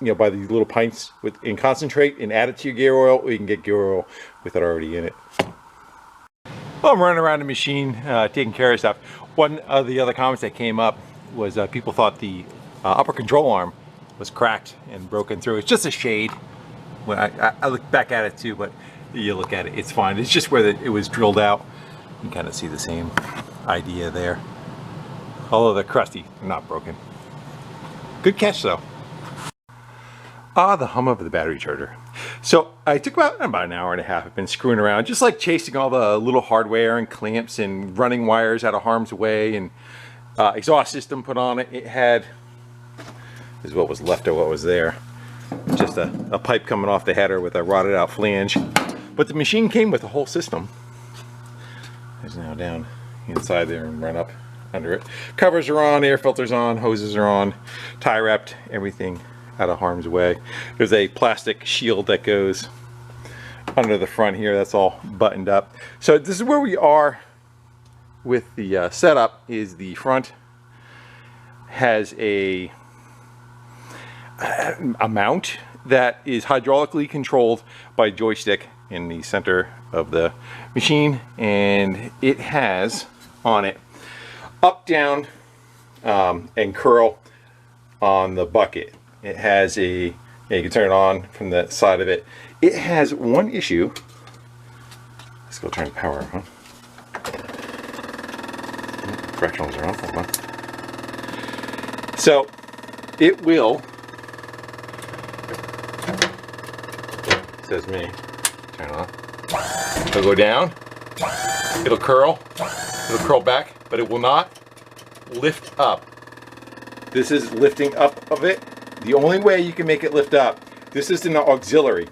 you know, buy these little pints in concentrate and add it to your gear oil, or you can get gear oil with it already in it. Well, I'm running around the machine taking care of stuff. One of the other comments that came up was people thought the upper control arm was cracked and broken through. It's just a shade. When I look back at it too, but you look at it, it's fine. It's just where it was drilled out. You can kind of see the same idea there. Although they're crusty, they're not broken. Good catch though. The hum of the battery charger. So I took about an hour and a half. I've been screwing around, just like chasing all the little hardware and clamps and running wires out of harm's way, and exhaust system put on it. It had, this is what was left of what was there, just a pipe coming off the header with a rotted out flange. But the machine came with the whole system. It's now down inside there and run up under it. Covers are on, air filters on, hoses are on, tie wrapped, everything out of harm's way. There's a plastic shield that goes under the front here that's all buttoned up. So this is where we are with the setup. Is the front has a mount that is hydraulically controlled by joystick in the center of the machine, and it has on it up, down, and curl on the bucket. It has you can turn it on from the side of it. It has one issue. Let's go turn the power on. Fractionals are on. Hold on. So it will, says me, turn it on. It'll go down. It'll curl back, but it will not lift up. This is lifting up of it. The only way you can make it lift up, this is an auxiliary.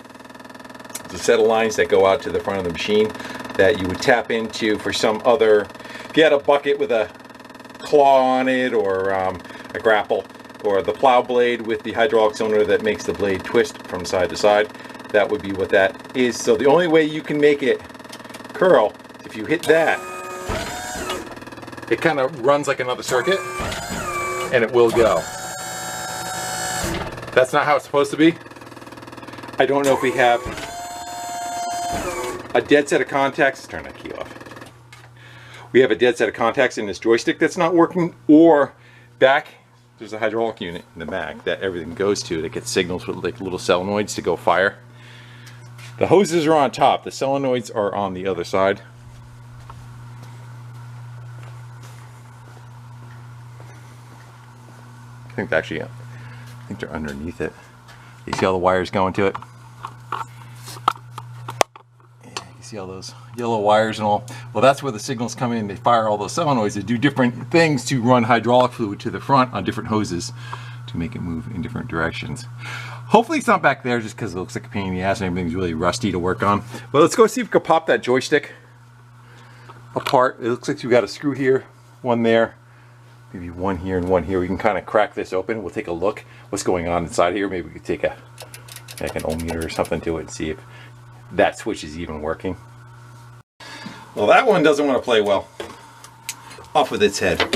It's a set of lines that go out to the front of the machine that you would tap into for some other, if you had a bucket with a claw on it, or a grapple, or the plow blade with the hydraulic cylinder that makes the blade twist from side to side, that would be what that is. So the only way you can make it curl, if you hit that, it kind of runs like another circuit, and it will go. That's not how it's supposed to be. I don't know if we have a dead set of contacts. Turn that key off. We have a dead set of contacts in this joystick that's not working, or back, there's a hydraulic unit in the back that everything goes to that gets signals with like little solenoids to go fire. The hoses are on top. The solenoids are on the other side. I think they're underneath it. You see all the wires going to it? Yeah, you see all those yellow wires and all? Well, that's where the signals come in. They fire all those solenoids that do different things to run hydraulic fluid to the front on different hoses to make it move in different directions. Hopefully it's not back there just because it looks like a pain in the ass and everything's really rusty to work on. But let's go see if we can pop that joystick apart. It looks like we got a screw here, one there, maybe one here and one here. We can kind of crack this open. We'll take a look what's going on inside here. Maybe we could take like an ohm meter or something to it and see if that switch is even working. Well, that one doesn't want to play well. Off with its head.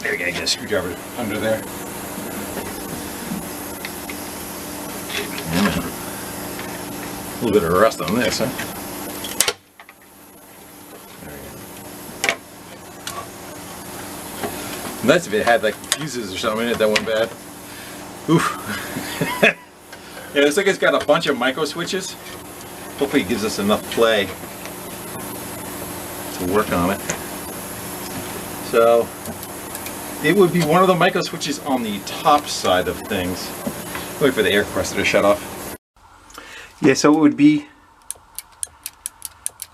There, we gotta get a screwdriver under there. A little bit of rust on this, huh? There we go. And that's if it had like fuses or something in it that went bad. Oof. Yeah, it looks like it's got a bunch of micro switches. Hopefully it gives us enough play to work on it. So it would be one of the micro switches on the top side of things. Wait for the air compressor to shut off. Yeah, so it would be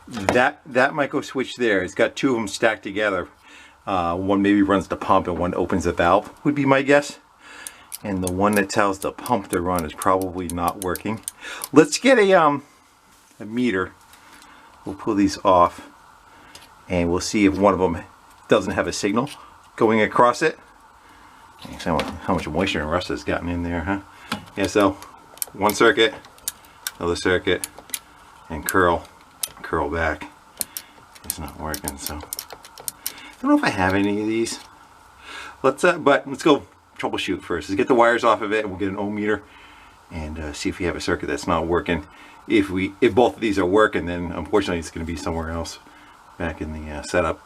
that micro switch there. It's got two of them stacked together. One maybe runs the pump and one opens the valve, would be my guess. And the one that tells the pump to run is probably not working. Let's get a meter. We'll pull these off and we'll see if one of them doesn't have a signal going across it. How much moisture and rust has gotten in there, huh? Yeah, so one circuit, another circuit, and curl back. It's not working, so I don't know if I have any of these. But let's go troubleshoot first. Let's get the wires off of it, and we'll get an ohm meter and see if we have a circuit that's not working. If both of these are working, then unfortunately it's going to be somewhere else back in the setup.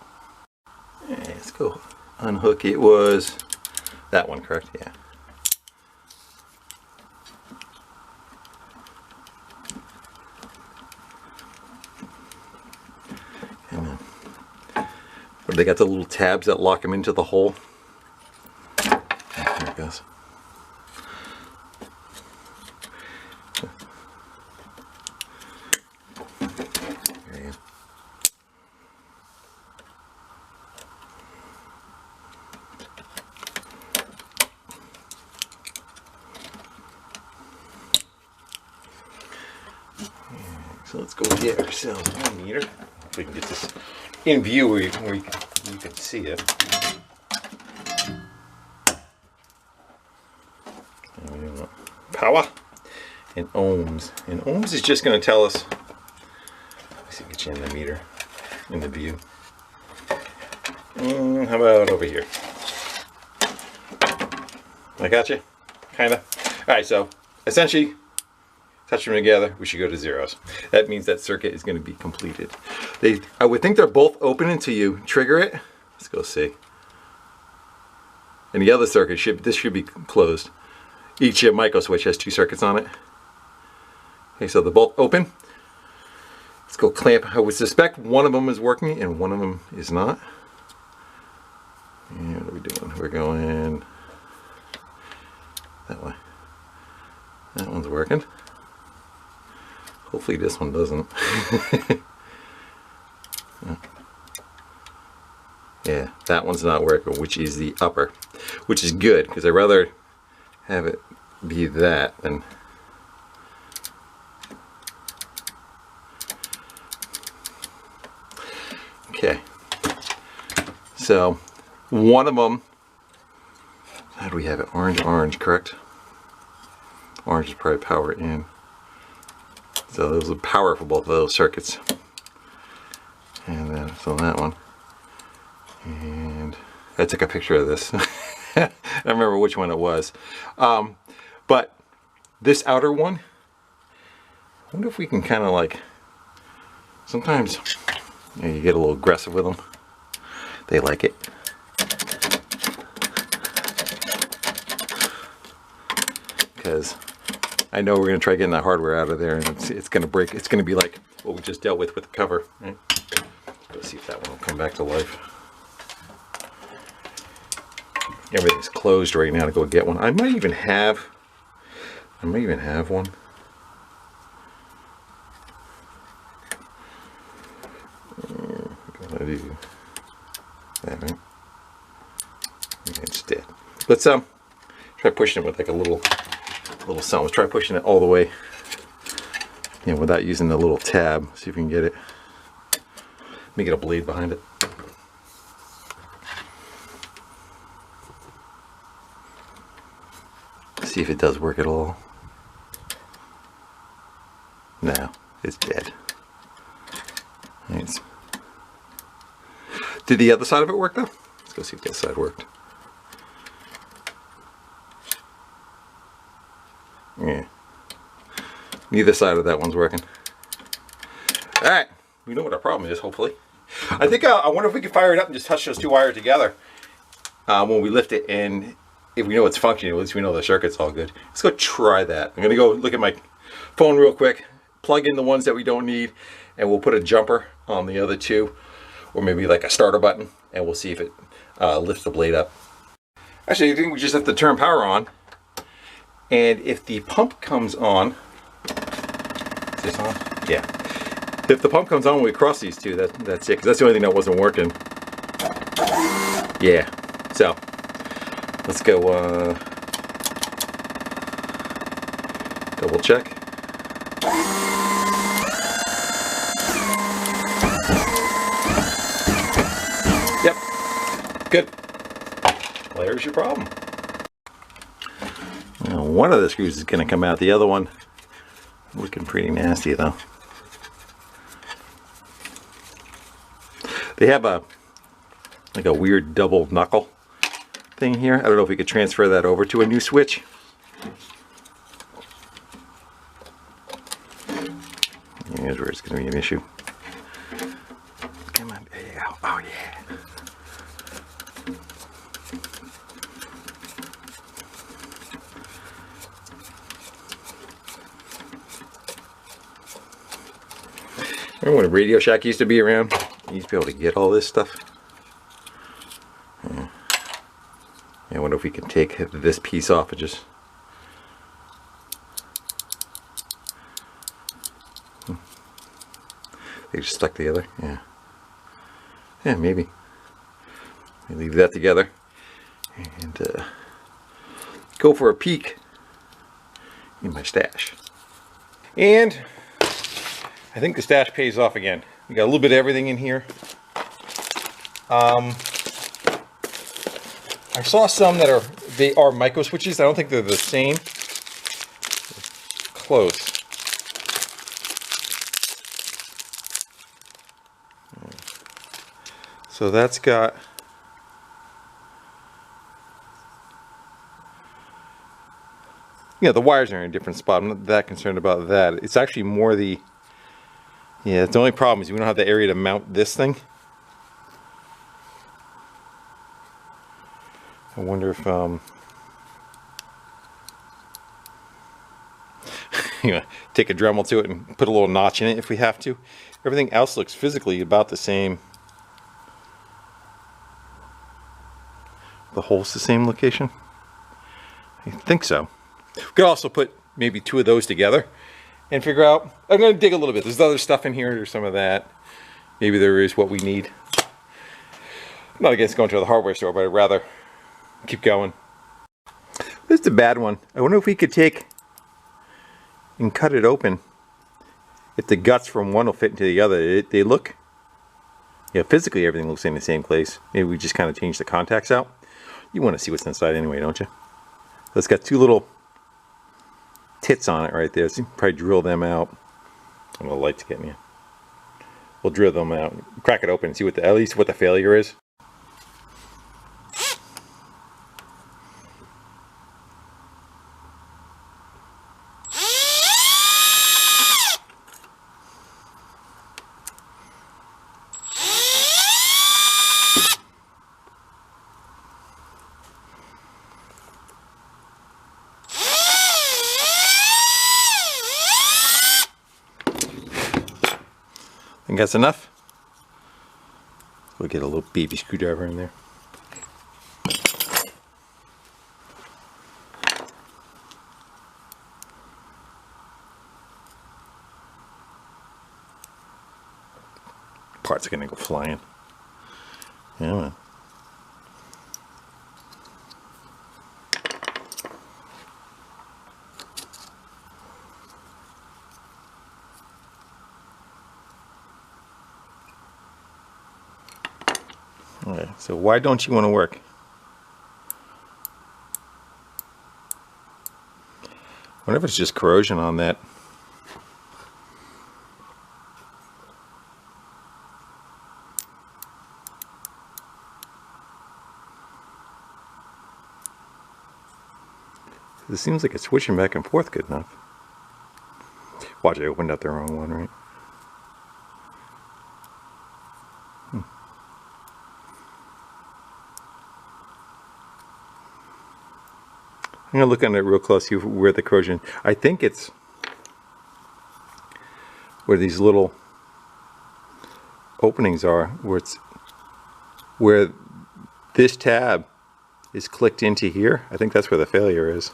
Okay, let's go unhook. It was that one, correct? Yeah. And then, where they got the little tabs that lock them into the hole. There it goes. There you go. So let's go get ourselves a meter. If we can get this in view where you can see it. Power and ohms. And ohms is just going to tell us. Let's see, get you in the meter, in the view. How about over here? I got you, kind of. All right, so essentially, touch them together, we should go to zeros. That means that circuit is going to be completed. I would think they're both open until you trigger it. Let's go see. And the other circuit this should be closed. Each micro switch has two circuits on it. Okay, so they're both open. Let's go clamp. I would suspect one of them is working and one of them is not. And what are we doing? We're going that way. That one's working. Hopefully this one doesn't. Yeah, that one's not working, which is the upper, which is good because I'd rather have it be that than. Okay, so one of them, how do we have it? Orange, correct? Orange is probably power in. So those are power for both of those circuits. And then, so that one. And I took a picture of this. I don't remember which one it was. But this outer one, I wonder if we can kind of like Sometimes you get a little aggressive with them. They like it. Because I know we're going to try getting that hardware out of there, and it's going to break. It's going to be like what we just dealt with the cover. Right? Let's see if that one will come back to life. Everything's closed right now to go get one. I might even have one. Gonna do that, right? It's dead. Let's try pushing it with like a little something. Let's try pushing it all the way, without using the little tab. See if we can get it. Let me get a blade behind it. See if it does work at all. No, it's dead. Thanks. Did the other side of it work though? Let's go see if the other side worked. Yeah. Neither side of that one's working. Alright. We know what our problem is, hopefully. I think, I wonder if we can fire it up and just touch those two wires together when we lift it, and if we know it's functioning, at least we know the circuit's all good. Let's go try that. I'm going to go look at my phone real quick, plug in the ones that we don't need, and we'll put a jumper on the other two, or maybe like a starter button, and we'll see if it lifts the blade up. Actually, I think we just have to turn power on, and if the pump comes on, is this on? Yeah. If the pump comes on when we cross these two, that's it, because that's the only thing that wasn't working. Yeah, so let's go double check. Yep, good. Well, there's your problem. Now, one of the screws is going to come out. The other one looking pretty nasty though. They have like a weird double knuckle thing here. I don't know if we could transfer that over to a new switch. Here's where it's going to be an issue. Come on, there you go. Oh yeah. Remember when Radio Shack used to be around? You used to be able to get all this stuff. Yeah. I wonder if we can take this piece off and just... They just stuck together. Yeah. Yeah, maybe. Leave that together and go for a peek in my stash. And I think the stash pays off again. We got a little bit of everything in here. I saw some that are micro switches. I don't think they're the same. Close. So that's got the wires are in a different spot. I'm not that concerned about that. It's actually more the the only problem is we don't have the area to mount this thing. I wonder if take a Dremel to it and put a little notch in it if we have to. Everything else looks physically about the same. The hole's the same location? I think so. We could also put maybe two of those together and figure out. I'm going to dig a little bit. There's other stuff in here. There's some of that. Maybe there is what we need. I'm not against going to the hardware store, but I'd rather keep going. This is a bad one. I wonder if we could take and cut it open. If the guts from one will fit into the other. They look, physically everything looks in the same place. Maybe we just kind of change the contacts out. You want to see what's inside anyway, don't you? So it's got two little tits on it right there, so you can probably drill them out. I'm gonna light's getting you. We'll drill them out, crack it open, and see at least what the failure is. Think that's enough? We'll get a little baby screwdriver in there. Parts are gonna go flying. Yeah. Okay, so why don't you want to work? I wonder if it's just corrosion on that. It seems like it's switching back and forth good enough. Watch, I opened up the wrong one, right? I'm gonna look at it real close, see where the corrosion. I think it's where these little openings are, where this tab is clicked into here. I think that's where the failure is.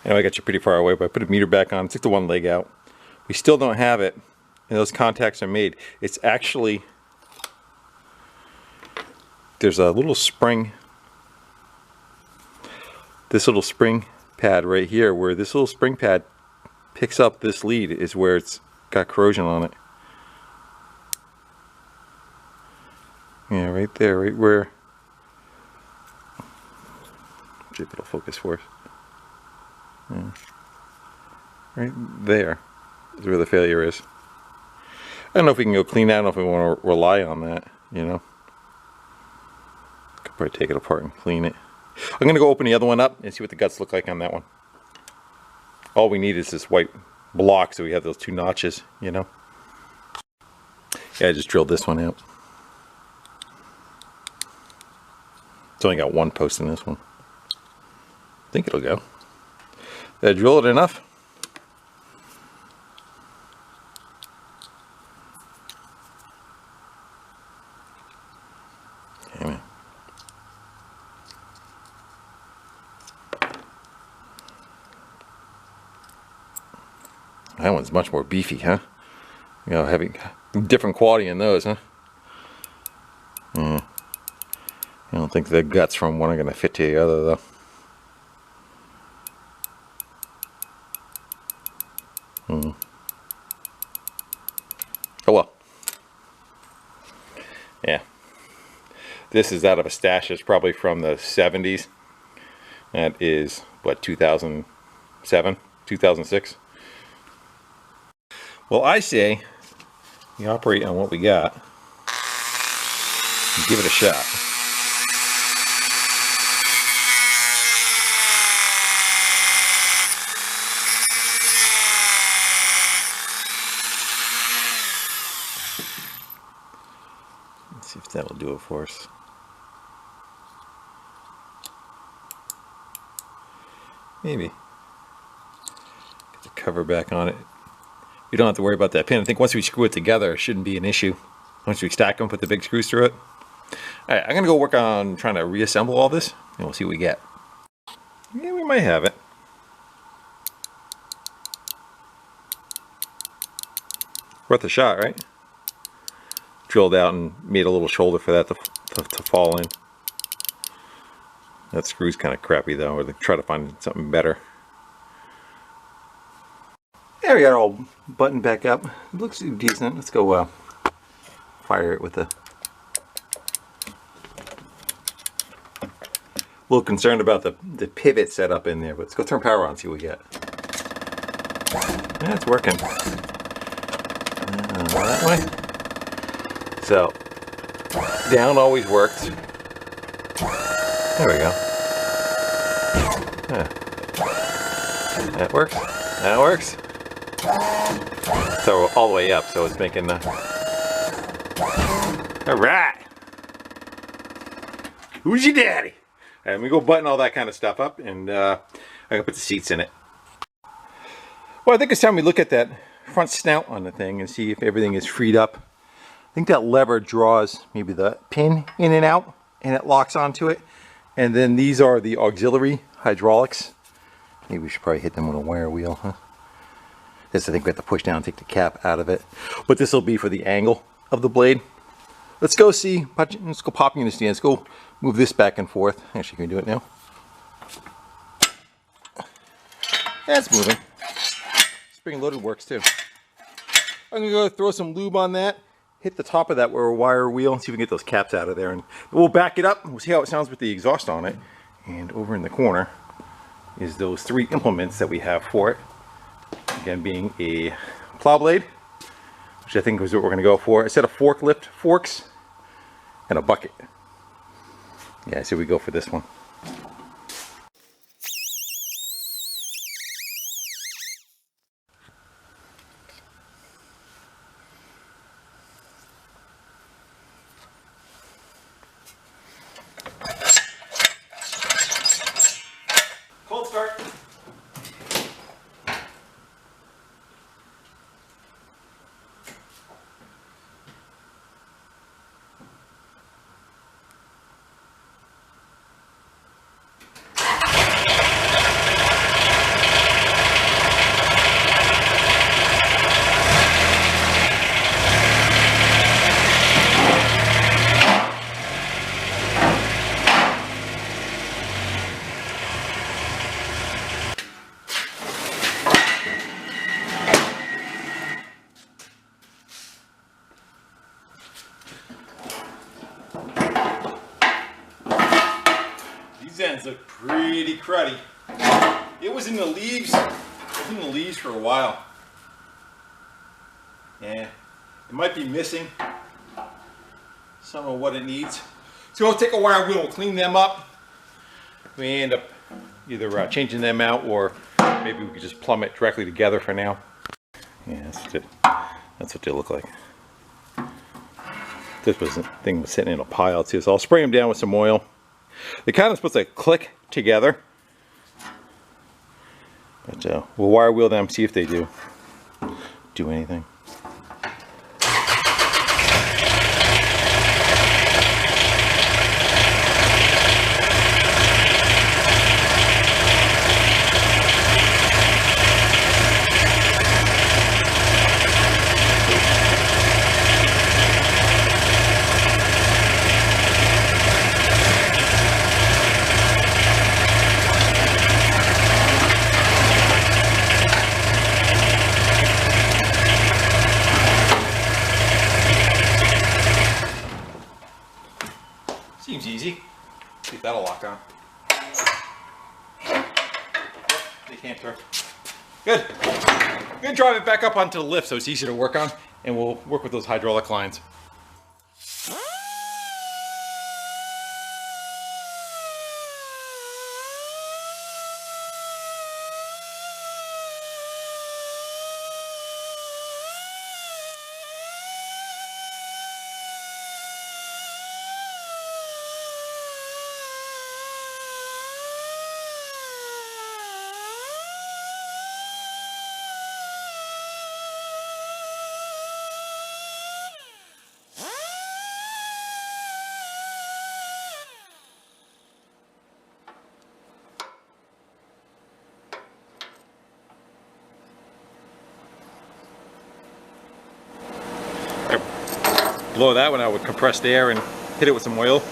I know I got you pretty far away, but I put a meter back on, took the one leg out. We still don't have it, and those contacts are made. It's actually, there's a little spring, this little spring pad right here, where this little spring pad picks up this lead is where it's got corrosion on it. Yeah, right there, right where, see if it'll focus for us. Yeah. Right there is where the failure is. I don't know if we can go clean that. I don't know if we want to rely on that, you know. Could probably take it apart and clean it. I'm going to go open the other one up and see what the guts look like on that one. All we need is this white block so we have those two notches, you know. Yeah, I just drilled this one out. It's only got one post in this one. I think it'll go. Did I drill it enough? Okay, man. That one's much more beefy, huh? You know, having different quality in those, huh? Yeah. I don't think the guts from one are going to fit to the other, though. Oh well. Yeah. This is out of a stash. It's probably from the 70s. That is, what, 2007? 2006? Well, I say we operate on what we got and give it a shot. Let's see if that will do it for us. Maybe. Get the cover back on it. We don't have to worry about that pin. I think once we screw it together, it shouldn't be an issue. Once we stack them, put the big screws through it. Alright, I'm going to go work on trying to reassemble all this, and we'll see what we get. Yeah, we might have it. Worth a shot, right? Drilled out and made a little shoulder for that to fall in. That screw's kind of crappy though, or try to find something better. There we got it all buttoned back up. It looks decent. Let's go fire it with a little concerned about the pivot setup in there, but let's go turn power on and see what we get. Yeah, it's working. That way. So, down always works. There we go. Yeah. That works. That works. So all the way up, so it's making the... Alright! Who's your daddy? And we go button all that kind of stuff up, and I'm going to put the seats in it. Well, I think it's time we look at that front snout on the thing and see if everything is freed up. I think that lever draws maybe the pin in and out, and it locks onto it. And then these are the auxiliary hydraulics. Maybe we should probably hit them with a wire wheel, huh? This, I think we have to push down and take the cap out of it. But this will be for the angle of the blade. Let's go see, let's go popping in the stand. Let's go move this back and forth. Actually, can we do it now? That's moving. Spring loaded works too. I'm gonna go throw some lube on that, hit the top of that with a wire wheel, and see if we can get those caps out of there. And we'll back it up, and we'll see how it sounds with the exhaust on it. And over in the corner is those 3 implements that we have for it. Again, being a plow blade, which I think is what we're gonna go for. A set of forklift forks and a bucket. Yeah, so we go for this one. Cold start. These ends look pretty cruddy. It was in the leaves. It was in the leaves for a while. Yeah, it might be missing some of what it needs. So we'll take a wire wheel, we'll clean them up. We end up either changing them out, or maybe we could just plumb it directly together for now. Yeah, that's what they look like. This thing was sitting in a pile too, so I'll spray them down with some oil. They're kind of supposed to click together, but we'll wire wheel them, see if they do anything. Seems easy. See if that'll lock on. Yep, they can't turn. Good. I'm gonna drive it back up onto the lift so it's easy to work on, and we'll work with those hydraulic lines. Blow that one out with compressed air and hit it with some oil.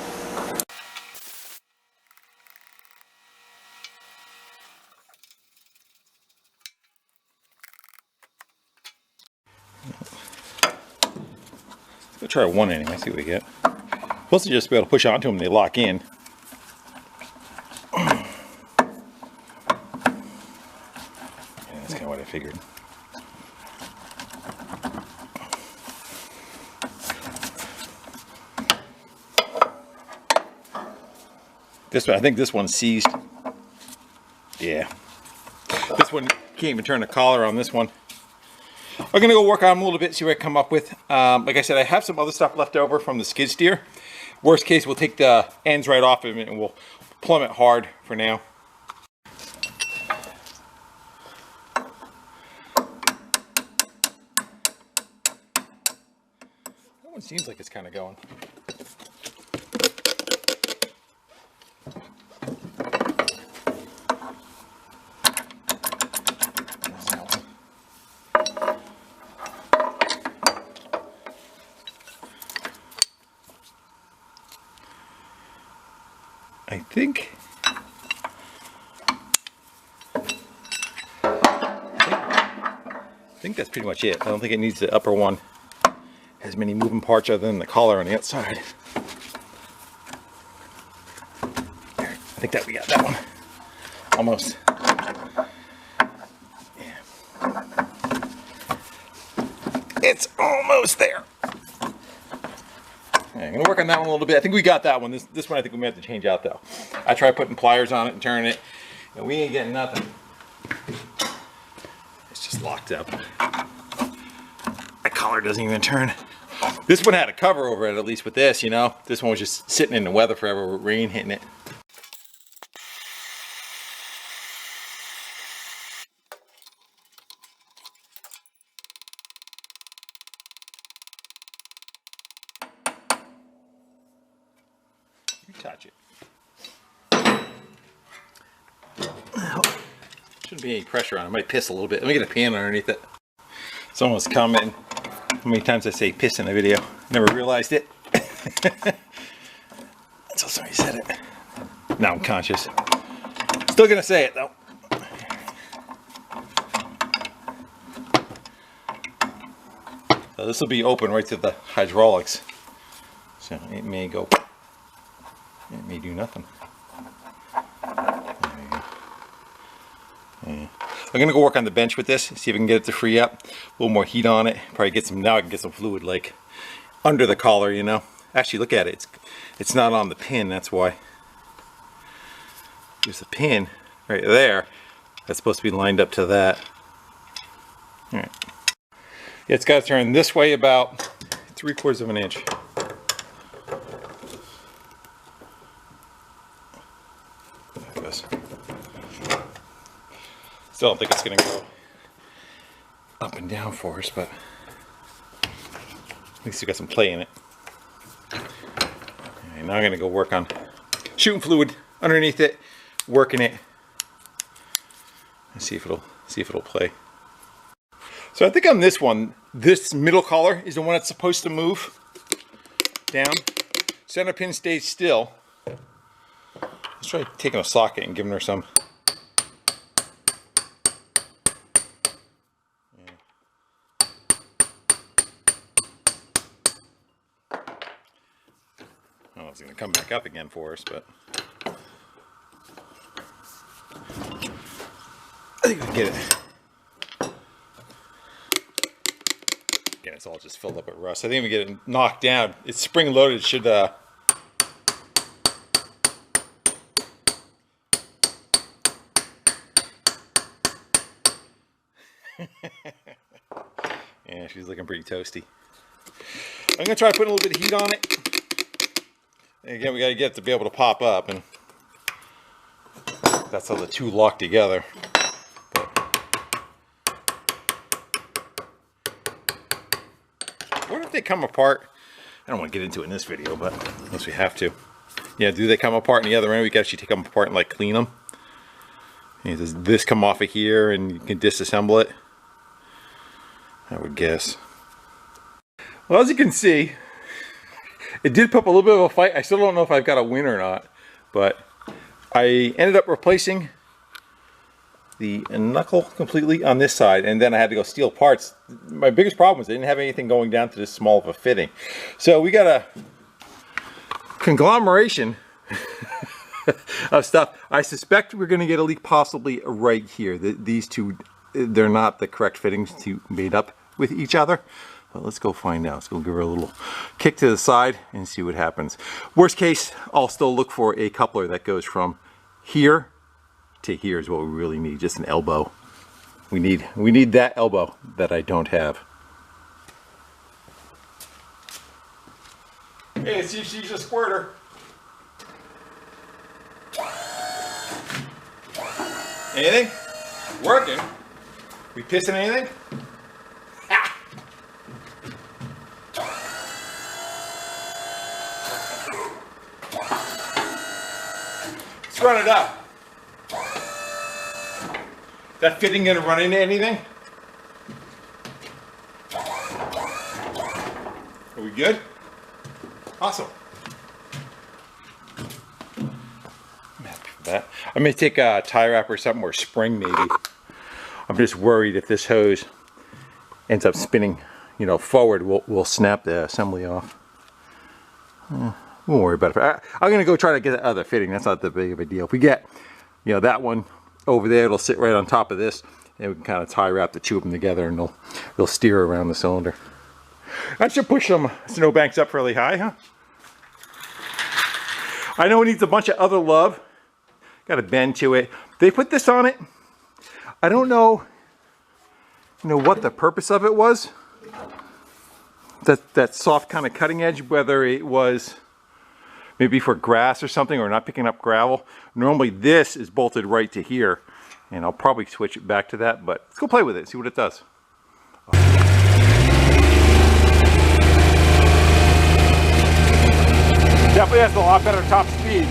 Let's try one anyway, see what we get. Supposed to just be able to push onto them and they lock in. Yeah, that's kind of what I figured. This one, I think this one's seized. Yeah. This one can't even turn the collar on this one. I'm gonna go work on them a little bit, see what I come up with. Like I said, I have some other stuff left over from the skid steer. Worst case, we'll take the ends right off of it and we'll plumb it hard for now. seems like it's kind of going. I think that's pretty much it. I don't think it needs the upper one. Has many moving parts other than the collar on the outside. I think that we got that one. Almost. Yeah. It's almost there. I'm gonna work on that one a little bit. I think we got that one. This one I think we may have to change out though. I tried putting pliers on it and turning it, and we ain't getting nothing. It's just locked up. That collar doesn't even turn. This one had a cover over it, at least with this, you know. This one was just sitting in the weather forever with rain hitting it. You touch it. Shouldn't be any pressure on it. It might piss a little bit. Let me get a pan underneath it. Someone's commenting how many times I say piss in the video. Never realized it. Until somebody said it. Now I'm conscious. Still gonna say it though. So this will be open right to the hydraulics. So it may go. It may do nothing. There you go. Yeah. I'm gonna go work on the bench with this, see if I can get it to free up. A little more heat on it. Probably get some, now I can get some fluid like under the collar, you know. Actually, look at it. It's not on the pin, that's why. There's a pin right there. That's supposed to be lined up to that. All right. Yeah, it's got to turn this way about 3/4 of an inch. There it goes. Still don't think it's going to go up and down for us, but at least we got some play in it. Okay, now I'm going to go work on shooting fluid underneath it, working it, and see if it'll play. So I think on this one, this middle collar is the one that's supposed to move down. Center pin stays still. Let's try taking a socket and giving her some. Oh, it's going to come back up again for us, but I think we can get it. Again, it's all just filled up with rust. I think we get it knocked down. It's spring loaded. It should yeah, she's looking pretty toasty. I'm gonna try putting a little bit of heat on it. And again, we gotta get it to be able to pop up, and that's how the two lock together. What if they come apart? I don't want to get into it in this video, but unless we have to. Yeah, do they come apart in the other end? We can actually take them apart and like clean them. And does this come off of here and you can disassemble it? I would guess. Well, as you can see, it did put up a little bit of a fight. I still don't know if I've got a win or not, but I ended up replacing the knuckle completely on this side, and then I had to go steal parts. My biggest problem was I didn't have anything going down to this small of a fitting. So we got a conglomeration of stuff. I suspect we're going to get a leak possibly right here. These two, they're not the correct fittings to made up with each other. But let's go find out. Let's go give her a little kick to the side and see what happens. Worst case, I'll still look for a coupler that goes from here to here is what we really need. Just an elbow. We need that elbow that I don't have. Hey, see if she's a squirter. Anything? Working. We pissing anything? Let's run it up. Is that fitting gonna run into anything? Are we good? Awesome. I'm happy for that. I may take a tie wrap or something, or spring maybe. I'm just worried if this hose ends up spinning, you know, forward, we'll snap the assembly off. Won't worry about it. I'm gonna go try to get the other fitting. That's not that big of a deal. If we get, you know, that one over there, it'll sit right on top of this, and we can kind of tie wrap the two of them together, and they'll steer around the cylinder. I should push some snowbanks up fairly high, huh? I know it needs a bunch of other love. Got a bend to it. They put this on it. I don't know, you know, what the purpose of it was. That soft kind of cutting edge, whether it was maybe for grass or something, or not picking up gravel. Normally this is bolted right to here, and I'll probably switch it back to that, but let's go play with it, see what it does. Definitely has a lot better top speed.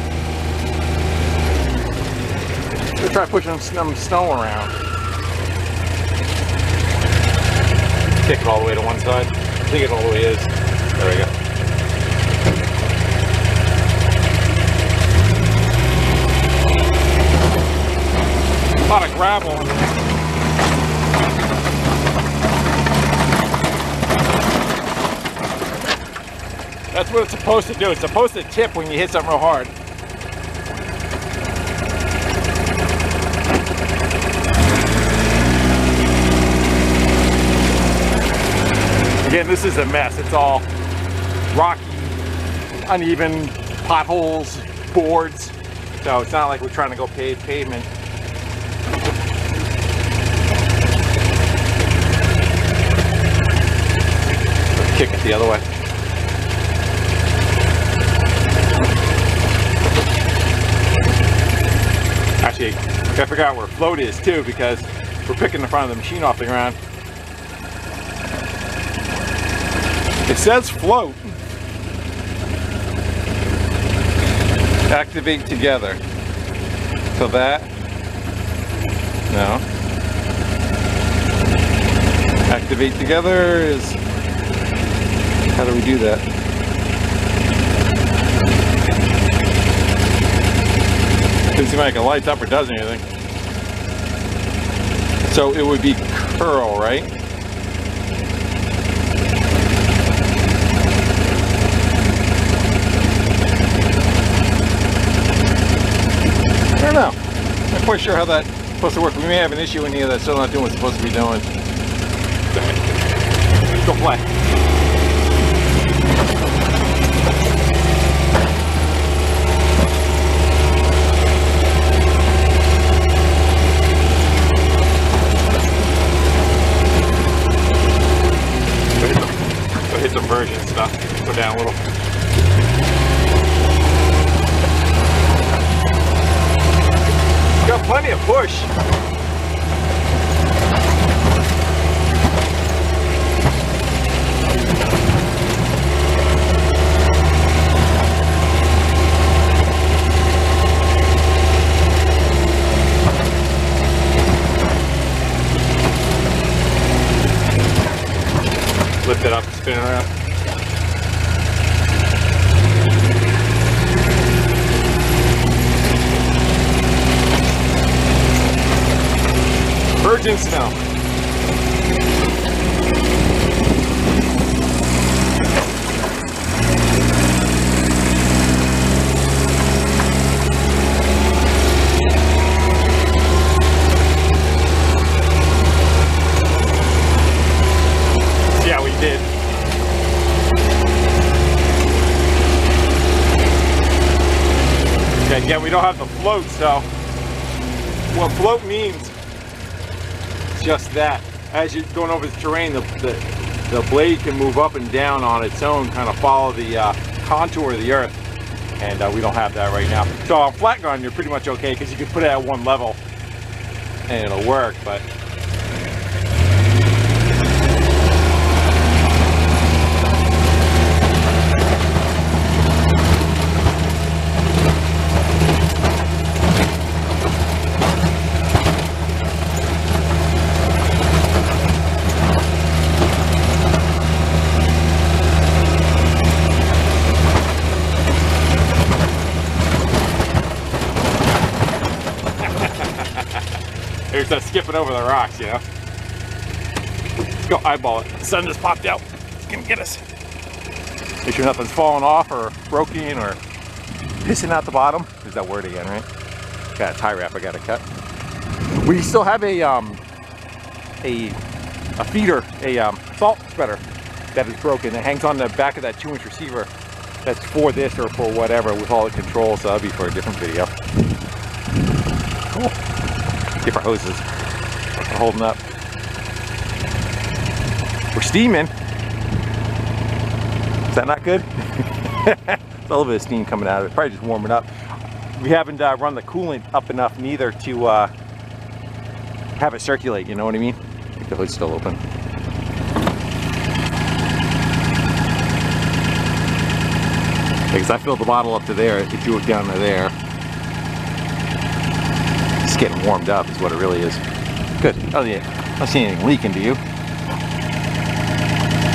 Let's try pushing some snow around. Take it all the way to one side. I think it all the way is. There we go. A lot of gravel. That's what it's supposed to do. It's supposed to tip when you hit something real hard. Again, this is a mess. It's all rocky, uneven, potholes, boards. So it's not like we're trying to go pave pavement. Let's kick it the other way. Actually, I forgot where float is too, because we're picking the front of the machine off the ground. It says float. Activate together. So that, no. Activate together is, how do we do that? Doesn't seem like it lights up or does anything. So it would be curl, right? I don't know. I'm not quite sure how that's supposed to work. We may have an issue in here that's still not doing what it's supposed to be doing. Let's go play. Go hit some version stuff. Go down a little. Got plenty of push. Lift it up, spin it around. Virgin snow. Yeah, we did. Okay, again, we don't have the float, so what float means, just that. As you're going over the terrain, the blade can move up and down on its own, kind of follow the contour of the earth, and we don't have that right now. So on flat ground, you're pretty much okay, because you can put it at one level and it'll work, but instead of skipping over the rocks, you know. Let's go eyeball it. The sun just popped out. It's gonna get us. Make sure nothing's falling off or broken or pissing out the bottom. There's that word again, right? Got a tie wrap I gotta cut. We still have a feeder, a salt spreader that is broken. It hangs on the back of that 2-inch receiver. That's for this or for whatever with all the controls, so that'll be for a different video. Cool. Different hoses. We're holding up. We're steaming. Is that not good? A little bit of steam coming out of it. Probably just warming up. We haven't run the coolant up enough neither to have it circulate, you know what I mean? I think the hood's still open. Because I filled the bottle up to there, it drew it down to there. It's getting warmed up is what it really is. Good. Oh yeah, I don't see anything leaking, do you?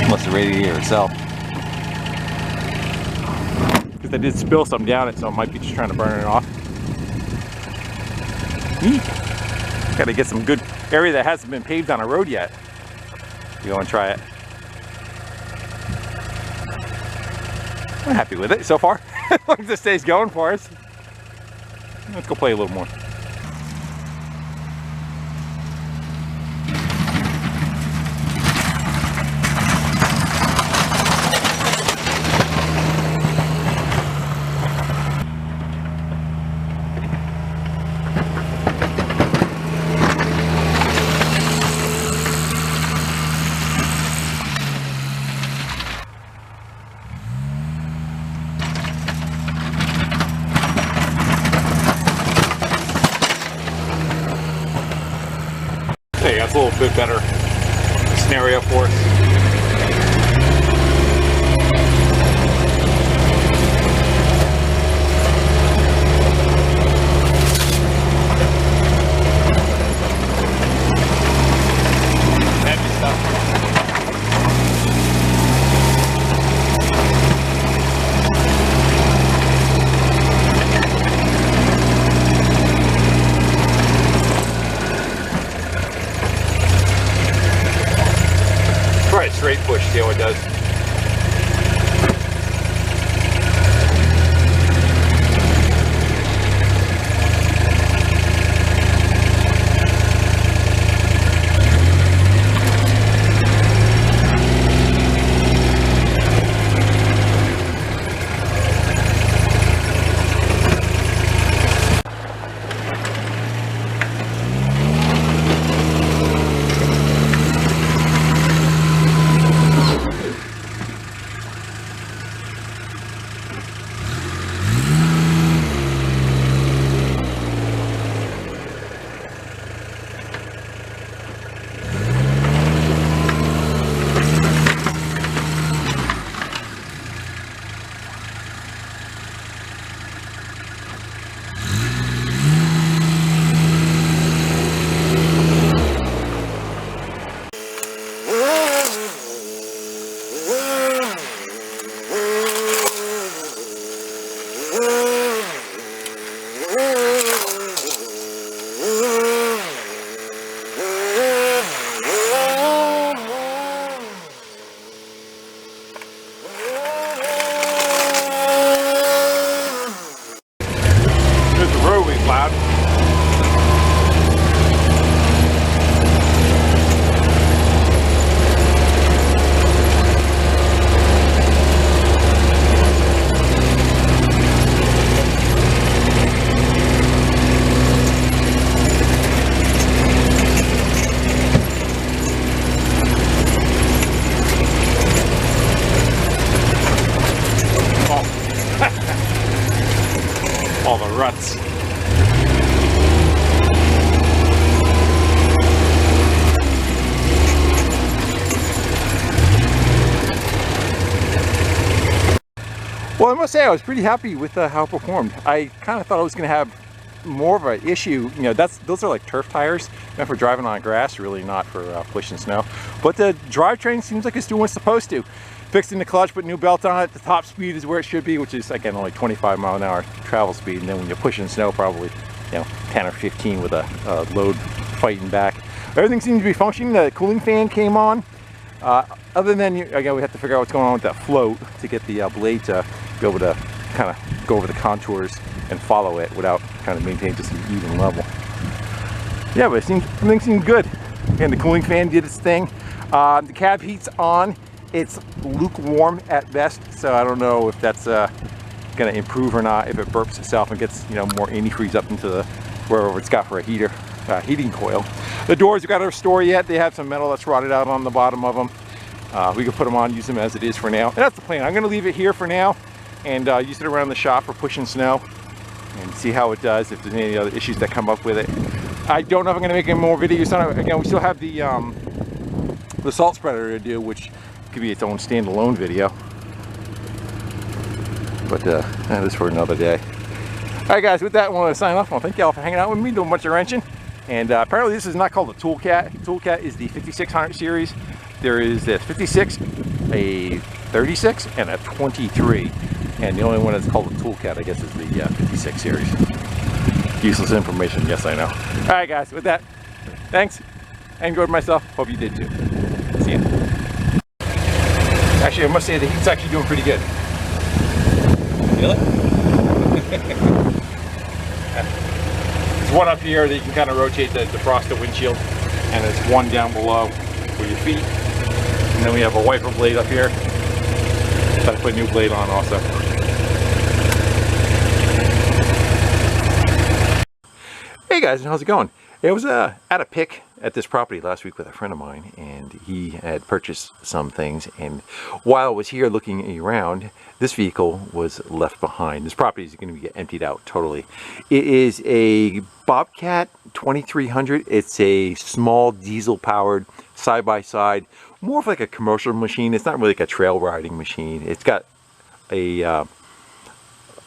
Unless the radiator itself. Because I did spill some down it, so it might be just trying to burn it off. Neat. Gotta get some good area that hasn't been paved on a road yet. You go and try it. I'm happy with it so far. As long as it stays going for us. Let's go play a little more. Hey, that's a little bit better scenario for us. Heavy stuff. Try a straight push, see how it does. All the ruts. Well, I must say I was pretty happy with how it performed. I kind of thought I was going to have more of an issue. You know, those are like turf tires, meant for driving on grass, really not for pushing snow. But the drivetrain seems like it's doing what it's supposed to. Fixing the clutch, put new belt on it. The top speed is where it should be, which is again only 25-mile-an-hour travel speed. And then when you're pushing snow, probably 10 or 15 with a load fighting back. Everything seems to be functioning. The cooling fan came on. Other than, again, we have to figure out what's going on with that float to get the blade to be able to kind of go over the contours and follow it without trying to maintain just an even level. Yeah, but everything seemed good. And the cooling fan did its thing. The cab heat's on. It's lukewarm at best, so I don't know if that's going to improve or not. If it burps itself and gets, you know, more antifreeze up into the wherever it's got for a heater, heating coil. The doors, we got to restore yet. They have some metal that's rotted out on the bottom of them. We can put them on, use them as it is for now. And that's the plan. I'm going to leave it here for now and use it around the shop for pushing snow and see how it does, if there's any other issues that come up with it. I don't know if I'm going to make any more videos on it. Again, we still have the salt spreader to do, which could be its own standalone video. But that is for another day. Alright guys, with that I want to sign off. Well, thank y'all for hanging out with me, doing a bunch of wrenching. And apparently this is not called a Toolcat. Toolcat is the 5600 series. There is a 56, a 36, and a 23. And the only one that's called a Toolcat, I guess, is the 56 series. Useless information, yes I know. Alright guys, with that, thanks. I enjoyed myself. Hope you did too. See ya. Actually, I must say the heat's actually doing pretty good. Feel it? There's one up here that you can kind of rotate to defrost the windshield, and there's one down below for your feet. And then we have a wiper blade up here. Got to put a new blade on also. Hey guys, how's it going? I was at a pick at this property last week with a friend of mine, and he had purchased some things, and while I was here looking around, this vehicle was left behind. This property is going to get emptied out totally. It is a BobCat 2300. It's a small diesel powered side-by-side, more of like a commercial machine. It's not really like a trail riding machine. It's got a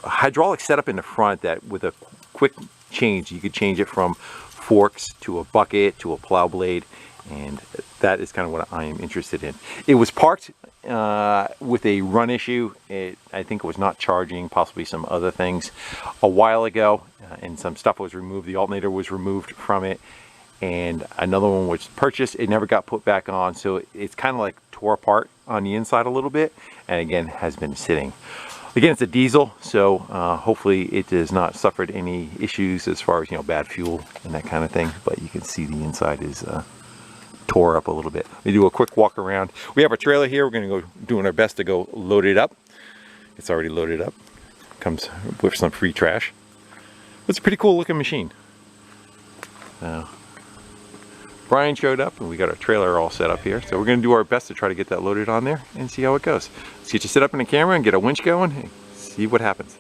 hydraulic setup in the front that with a quick change, you could change it from forks to a bucket to a plow blade, and that is kind of what I am interested in. It was parked with a run issue. I think it was not charging, possibly some other things a while ago, and some stuff was removed. The alternator was removed from it, and another one was purchased. It never got put back on, so it's kind of like tore apart on the inside a little bit, and again has been sitting. Again, it's a diesel, so hopefully it has not suffered any issues as far as, you know, bad fuel and that kind of thing. But you can see the inside is tore up a little bit. We do a quick walk around. We have a trailer here. We're going to go doing our best to go load it up. It's already loaded up. Comes with some free trash. It's a pretty cool looking machine. Brian showed up and we got our trailer all set up here. So we're going to do our best to try to get that loaded on there and see how it goes. Let's get you set up in the camera and get a winch going and see what happens.